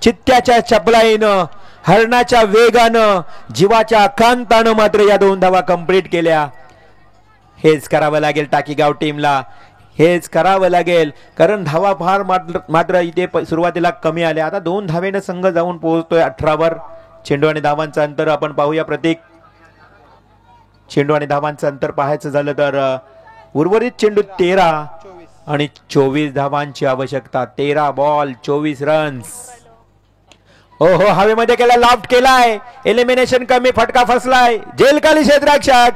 चित्त्याच्या चपलाईनं, हरणाच्या वेगानं, जीवाच्या आकांतानं मात्र या 2 धावा कंप्लीट केल्या. हेच करावं लागेल टाकीगाव टीमला, हेच करावं लागेल, कारण धावा फार मात्र इथे सुरुवातीला कमी आल्या. आता 2 धावेने संघ जाऊन पोहोचतोय 18 वर. चेंडू आणि धावांचं अंतर आपण पाहूया प्रतीक. चेंडू आणि धावांचं अंतर पाहायचं झालं तर उर्वरित चेंडू 13 आणि 24 धावांची आवश्यकता. 13 बॉल 24 रन्स. हो हो, हवेमध्ये केला, लॉफ्ट केलाय, एलिमिनेशन कमी, फटका फसलाय, जेल खाली क्षेत्ररक्षक.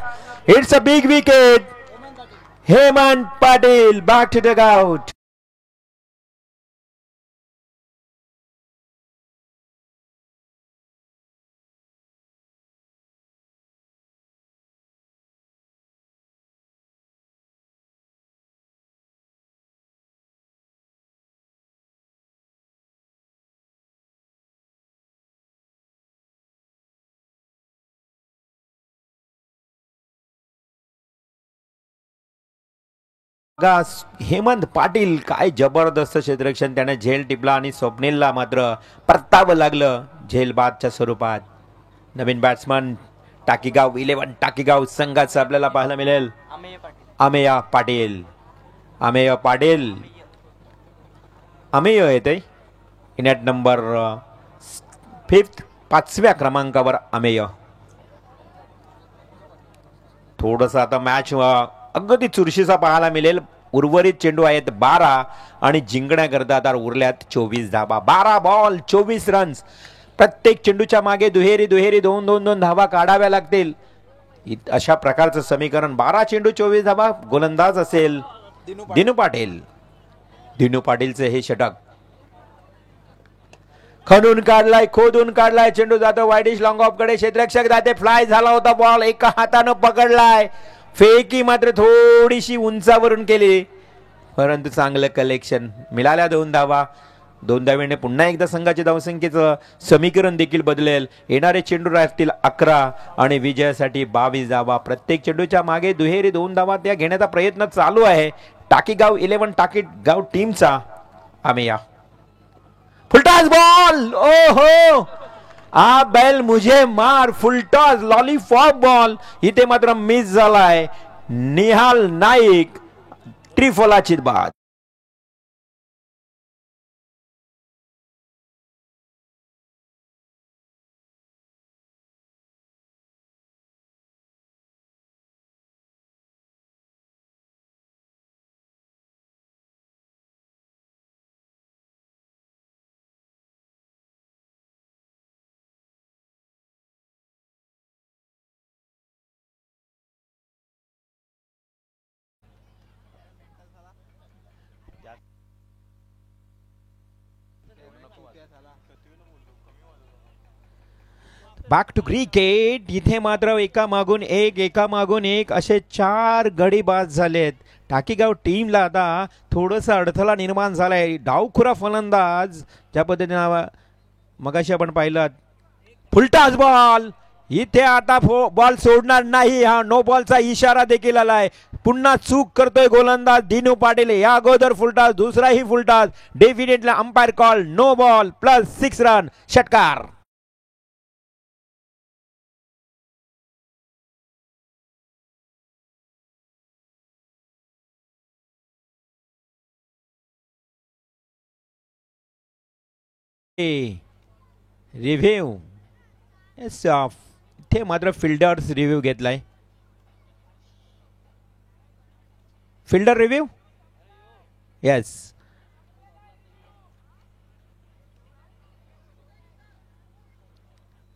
It's a big wicket. Hemant Patil back to the out. बघा, हेमंत पाटील काय जबरदस्त क्षेत्ररक्षण त्याने झेल टिपला आणि स्वप्नीलला मात्र परतावं लागलं झेल बादच्या स्वरूपात. नवीन बॅट्समन टाकीगाव 11 टाकीगाव संघाचं आपल्याला पाहायला मिळेल अमेय पाटील. अमेय पाटील अमेय येते इन ॲट नंबर 5 5व्या क्रमांकावर अमेय. थोडस आता मॅच अगदी चुरशीचा पाहायला मिळेल. उर्वरित चेंडू आहेत 12 आणि जिंकण्याकरता आता उरल्यात 24 धावा. 12 बॉल 24 रन्स. प्रत्येक चेंडूच्या मागे दुहेरी 2-2 धावा काढाव्या लागतील. अशा प्रकारचं समीकरण. 12 चेंडू 24 धावा. गोलंदाज असेल दिनू पाटील. दिनू पाटीलचे हे षटक. खणून काढलाय, खोदून काढलाय, चेंडू जातो वाईडिश लॉंग ऑफ कडे. क्षेत्ररक्षक जाते, फ्लाय झाला होता बॉल, एका हातानं पकडलाय. फेकी मात्र थोडीशी उंचावरून केली, परंतु चांगलं कलेक्शन. मिळाल्या 2 धावा. 2 धावेने पुन्हा एकदा संघाच्या धावसंख्येचं समीकरण देखील बदलेल. येणारे चेंडू राहतील 11 आणि विजयासाठी 22 धावा. प्रत्येक चेंडूच्या मागे दुहेरी 2 धावा त्या घेण्याचा प्रयत्न चालू आहे टाकीगाव 11 टाकीगाव टीमचा. आम्ही या फुलटॉस बॉल. ओहो, आ बैल मुझे मार. फुलटॉस लॉलीपॉप बॉल इथे मात्र मिस झालाय. निहाल नाईक त्रिफलाचीत बाद. Back to cricket. इथे मात्र एकामागून एक असे 4 गडी बाद झालेत. टाकीगाव टीमला आता थोडंसं अडथळा निर्माण झालाय. डावखुरा फलंदाज ज्या पद्धतीने मगाशी आपण पाहिलं. फुलटॉस बॉल इथे आता बॉल सोडणार नाही. हा नो बॉलचा इशारा देखील आलाय. पुन्हा चूक करतोय गोलंदाज दिनू पाटील. या अगोदर फुलटॉस, दुसराही full toss. Definitely umpire call no ball plus 6 run. षटकार. रिव्ह्यू इथे मात्र फिल्डर्स रिव्ह्यू घेतलाय. Fielder review yes.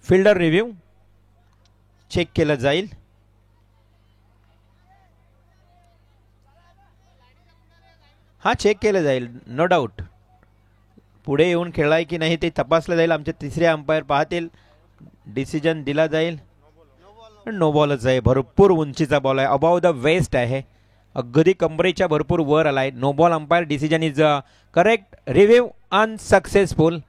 Fielder review check केलं जाईल. हा चेक केलं जाईल नो डाऊट. पुढे येऊन खेळलाय की नाही ते तपासलं जाईल. आमचे तिसरे अंपायर पाहतील, डिसिजन दिला जाईल. नो बॉलच आहे. भरपूर उंचीचा बॉल आहे. अबाव द वेस्ट आहे. अगदी कमरेच्या भरपूर वर आलाय. No ball. Umpire decision is correct. Review unsuccessful.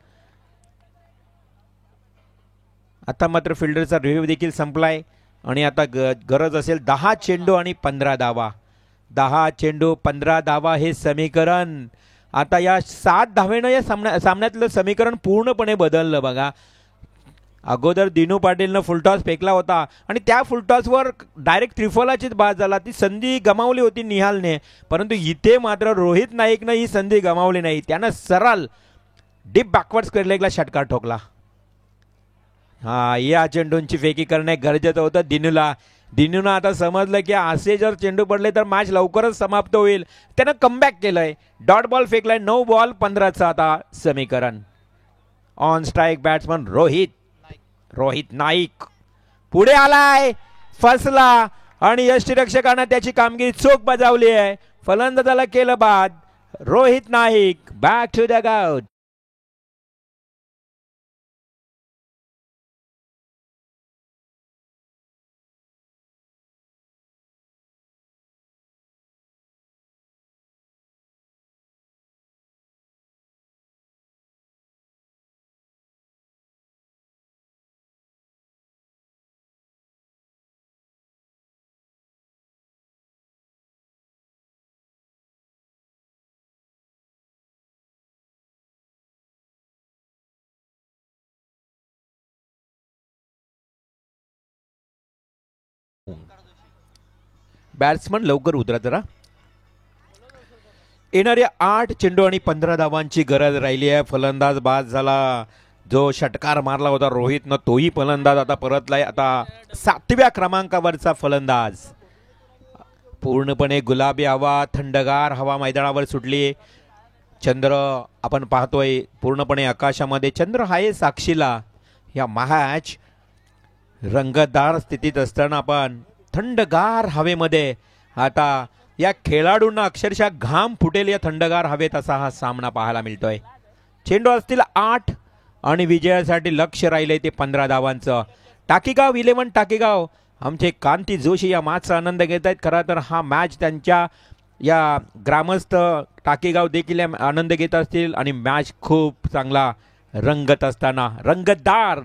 आता मात्र फिल्डरचा रिव्ह्यू देखील संपलाय आणि आता गरज असेल 10 चेंडू आणि 15 धावा. 10 चेंडू 15 धावा हे समीकरण. आता या 7 धावेनं या सामन्यातलं समीकरण पूर्णपणे बदललं. बघा, अगोदर दिनू पाटीलनं फुलटॉस फेकला होता आणि त्या फुलटॉसवर डायरेक्ट त्रिफलाचीच बाद झाला. ती संधी गमावली होती निहालने, परंतु इथे मात्र रोहित नाईकनं ही संधी गमावली नाही. त्यानं सरळ डीप बॅकवर्ड स्क्वेअर लेगला षटकार ठोकला. हा, या चेंडूंची फेकी करणे गरजेचं होतं दिनूनं आता समजलं की असे जर चेंडू पडले तर मॅच लवकरच समाप्त होईल. त्यानं कमबॅक केलंय. डॉट बॉल फेकलाय. 9 बॉल 15चं आता समीकरण. On strike batsman Rohit Naik पुढे आलाय. फसला आणि यष्टीरक्षकानं त्याची कामगिरी चोख बजावली आहे. फलंदाजाला केलं बाद. Rohit Naik back to the ground. Batsman लवकर उतरा जरा. येणाऱ्या 8 चेंडू आणि 15 धावांची गरज राहिली आहे. फलंदाज बाद झाला. जो षटकार मारला होता रोहितनं तोही फलंदाज आता परतलाय. आता 7व्या क्रमांकावरचा फलंदाज. पूर्णपणे गुलाबी हवा, थंडगार हवा मैदानावर सुटली. चंद्र आपण पाहतोय पूर्णपणे आकाशामध्ये. चंद्र आहे साक्षीला. या मॅच रंगतदार स्थितीत असताना आपण थंडगार हवेमध्ये आता या खेळाडूंना अक्षरशः घाम फुटेल या थंडगार हवेत असा हा सामना पाहायला मिळतोय. चेंडू असतील 8 आणि विजयासाठी लक्ष राहिले ते 15 धावांचं. टाकीगाव 11 टाकीगाव आमचे कांती जोशी या मॅचचा आनंद घेत आहेत. खरं तर हा मॅच त्यांच्या या ग्रामस्थ टाकीगाव देखील आनंद घेत असतील आणि मॅच खूप चांगला रंगत असताना रंगतदार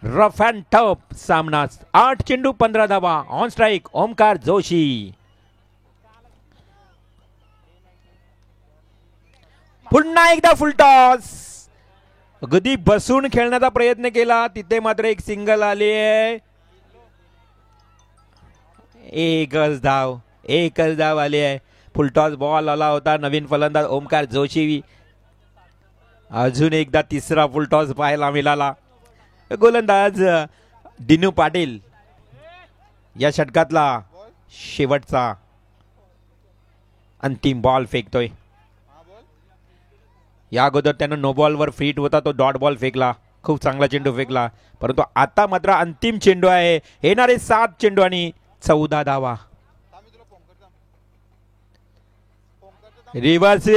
रफ अँड टफ सामना. 8 चेंडू 15 धावा. On strike Omkar Joshi. पुन्हा एकदा फुलटॉस. अगदी बसून खेळण्याचा प्रयत्न केला तिथे मात्र एक सिंगल आली आहे. एकच धाव आली आहे. फुलटॉस बॉल आला होता. नवीन फलंदाज ओमकार जोशी. अजून एकदा तिसरा फुलटॉस पाहायला मिळाला. गोलंदाज दिनू पाटील या षटकातला शेवटचा अंतिम बॉल फेकतोय. या अगोदर त्यानं नो बॉलवर फिट होता तो डॉट बॉल फेकला. खूप चांगला चेंडू फेकला. परंतु आता मात्र अंतिम चेंडू आहे. येणारे 7 चेंडू आणि 14 धावा. रिव्हर्स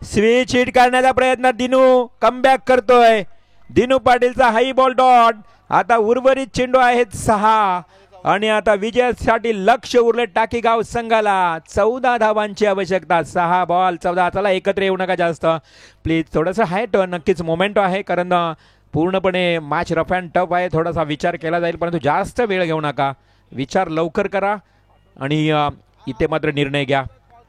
स्विच हिट करण्याचा प्रयत्न. दिनू कमबॅक करतोय. दिनू पाटीलचा हाई बॉल डॉट. आता उर्वरित चेंडू आहेत 6 आणि आता विजयासाठी लक्ष उरले टाकीगाव संघाला. 14 धावांची आवश्यकता. 6 बॉल 14. चला एकत्र येऊ नका जास्त प्लीज. थोडंसं आहे नक्कीच मोमेंटो आहे कारण पूर्णपणे मॅच रफ अँड टफ आहे. थोडासा विचार केला जाईल परंतु जास्त वेळ घेऊ नका. विचार लवकर करा आणि इथे मात्र निर्णय घ्या.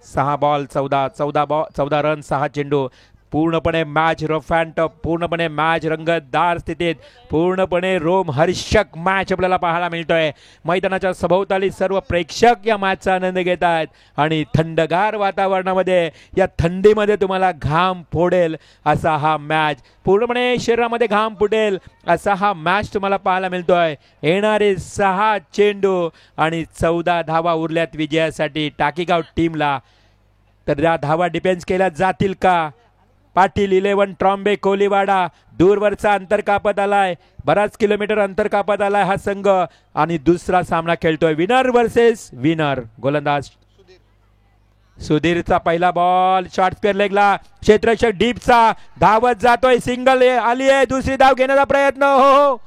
6 बॉल 14 रन 6 चेंडू. पूर्णपणे मॅच रफ अँड टफ. पूर्णपणे मॅच रंगतदार स्थितीत. पूर्णपणे रोमहर्षक मॅच आपल्याला पाहायला मिळतोय. मैदानाच्या सभोवताली सर्व प्रेक्षक या मॅचचा आनंद घेत आहेत आणि थंडगार वातावरणामध्ये या थंडीमध्ये तुम्हाला घाम फोडेल असा हा मॅच. पूर्णपणे शरीरामध्ये घाम फुटेल असा हा मॅच तुम्हाला पाहायला मिळतोय. येणारे 6 चेंडू आणि 14 धावा उरल्यात विजयासाठी टाकीगाव टीमला. तर या धावा डिफेन्स केल्या जातील का? पाटील 11 ट्रॉम्बे कोलीवाडा. दूरवरचा अंतर कापत आलाय. बराच किलोमीटर अंतर कापत आलाय हा संघ आणि दुसरा सामना खेळतोय विनर वर्सेस विनर. गोलंदाज सुधीरचा पहिला बॉल शॉर्ट स्क्वेअर लेगला. क्षेत्ररक्षक डीपचा धावत जातोय. सिंगल आली आहे. दुसरी धाव घेण्याचा प्रयत्न. हो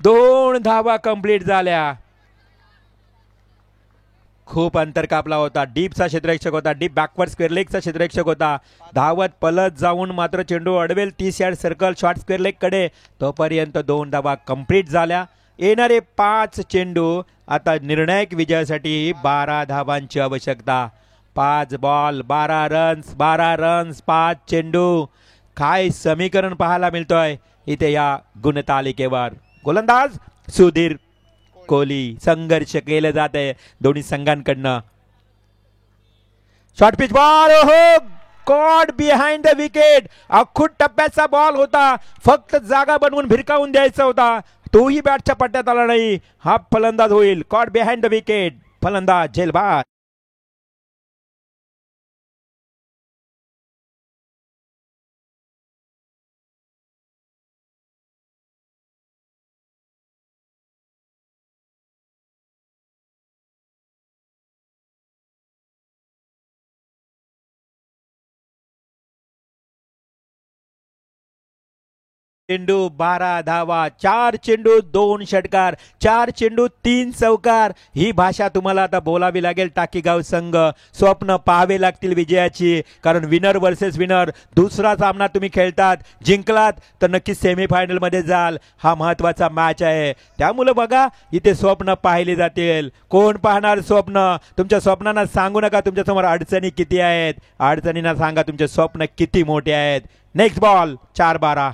2 धावा कंप्लीट झाल्या. खूप अंतर कापला होता. डीपचा क्षेत्ररक्षक होता. डीप बॅकवर्ड स्क्वेअर लेगचा क्षेत्ररक्षक होता. धावत पलत जाऊन मात्र चेंडू अडवेल 30 yard circle short square leg कडे. तोपर्यंत 2 धावा कंप्लीट झाल्या. येणारे 5 चेंडू आता निर्णायक विजयासाठी 12 धावांची आवश्यकता. 5 बॉल 12 रन्स 5 चेंडू. काय समीकरण पाहायला मिळतोय इथे या गुणतालिकेवर. गोलंदाज सुधीर कोहली. संघर्ष केले जाते दोन्ही संघांकडनं. Short pitch ball. हो कॉट बिहाइंड द विकेट. अखूट टप्प्याचा बॉल होता. फक्त जागा बनवून भिरकावून द्यायचा होता. तोही बॅटच्या पट्ट्यात आला नाही. हा फलंदाज होईल. Cot behind the wicket. फलंदाज झेलबाद. चेंडू 12 धावा. 4 चेंडू 2 षटकार. 4 चेंडू 3 चौकार. ही भाषा तुम्हाला आता बोलावी लागेल. टाकीगाव संघ स्वप्न पाहावे लागतील विजयाची कारण विनर वर्सेस विनर. दुसरा सामना तुम्ही खेळतात. जिंकलात तर नक्कीच सेमीफायनल मध्ये जाल. हा महत्वाचा मॅच आहे. त्यामुळे बघा इथे स्वप्न पाहिले जातील. कोण पाहणार स्वप्न? तुमच्या स्वप्नांना सांगू नका तुमच्यासमोर अडचणी किती आहेत. अडचणींना सांगा तुमचे स्वप्न किती मोठे आहेत. Next ball 4-12.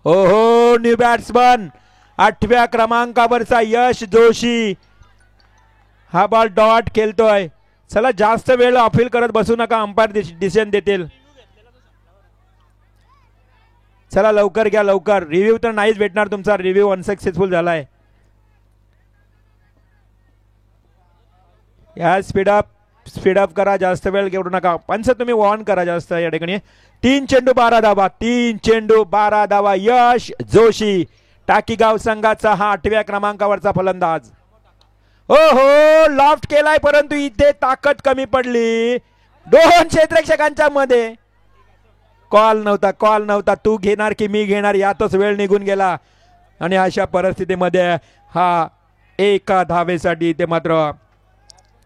ओहो न्यू बॅट्समन 8व्या क्रमांकावरचा यश जोशी. हा बॉल डॉट खेळतोय. चला जास्त वेळ अपील करत बसू नका, अंपायर डिसिजन देतील. चला लवकर घ्या लवकर. रिव्ह्यू तर नाहीच भेटणार तुमचा, रिव्ह्यू अनसक्सेसफुल झालाय. या स्पीडअप करा, जास्त वेळ घेऊ नका. पंच तुम्ही वॉर्न करा जास्त या ठिकाणी. 3 चेंडू 12 धावा, 3 चेंडू 12 धावा. यश जोशी टाकीगाव संघाचा हा 8व्या क्रमांकावरचा फलंदाज. हो लॉफ्ट केलाय, परंतु इथे ताकद कमी पडली 2 क्षेत्ररक्षकांच्या मध्ये. कॉल नव्हता. तू घेणार की मी घेणार यातच वेळ निघून गेला. आणि अशा परिस्थितीमध्ये हा एका धावेसाठी ते मात्र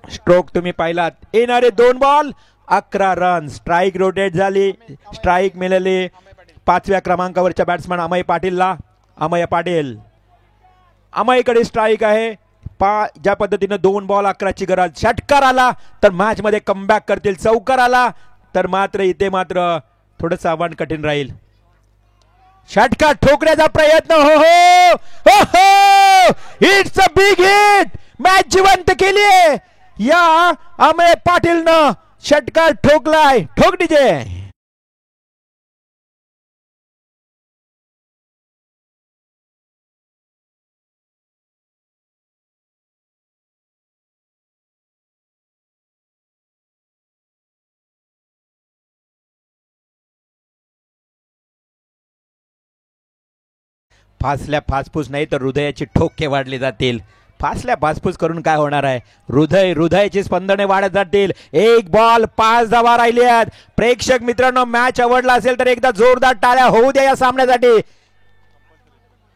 स्ट्रोक तुम्ही पाहिलात. येणारे 2 बॉल 11 रन. स्ट्राईक रोटेट झाली, स्ट्राईक मिळाली 5व्या क्रमांकावरच्या बॅट्समन अमय पाटीलला. अमय पाटील, अमयकडे स्ट्राईक आहे. ज्या पद्धतीनं 2 बॉल 11ची गरज. षटकार आला तर मॅच मध्ये कमबॅक करतील, चौकार आला तर मात्र इथे मात्र थोडंसं आव्हान कठीण राहील. षटकार ठोकण्याचा प्रयत्न. हो it's a big hit. Match जिवंत केली आहे या अमय पाटीलनं. षटकार ठोकलाय. ठोक डीजे. फासल्या फासफूस नाही तर हृदयाची ठोके वाढली जातील. फासल्या फासफूस करून काय होणार आहे. हृदयाची स्पंदने वाढत जातील. 1 बॉल 5 धावा राहिल्यात. प्रेक्षक मित्रांनो, मॅच आवडला असेल तर एकदा जोरदार टाळ्या होऊ द्या या सामन्यासाठी.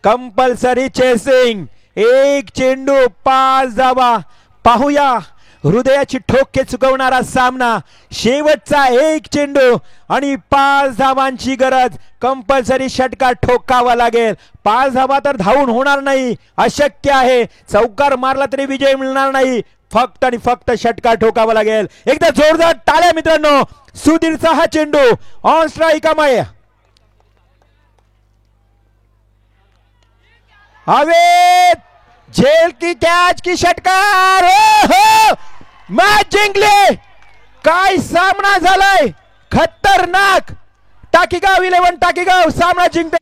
Compulsory chasing. 1 चेंडू 5 धावा. पाहूया हृदयाची ठोके चुकवणारा सामना. शेवटचा 1 चेंडू आणि 5 धावांची गरज. कंपल्सरी षटकार ठोकावा लागेल. 5 धावा तर धावून होणार नाही, अशक्य आहे. चौकार मारला तरी विजय मिळणार नाही. फक्त आणि फक्त षटकार ठोकावा लागेल. एकदा जोरदार टाळ्या मित्रांनो. सुधीरचा हा चेंडू ऑन स्ट्राईक अमय. हवेत झेल की कॅच की षटकार. मॅच जिंकले. काय सामना झालाय खतरनाक. टाकीगाव 11 टाकीगाव सामना जिंकते.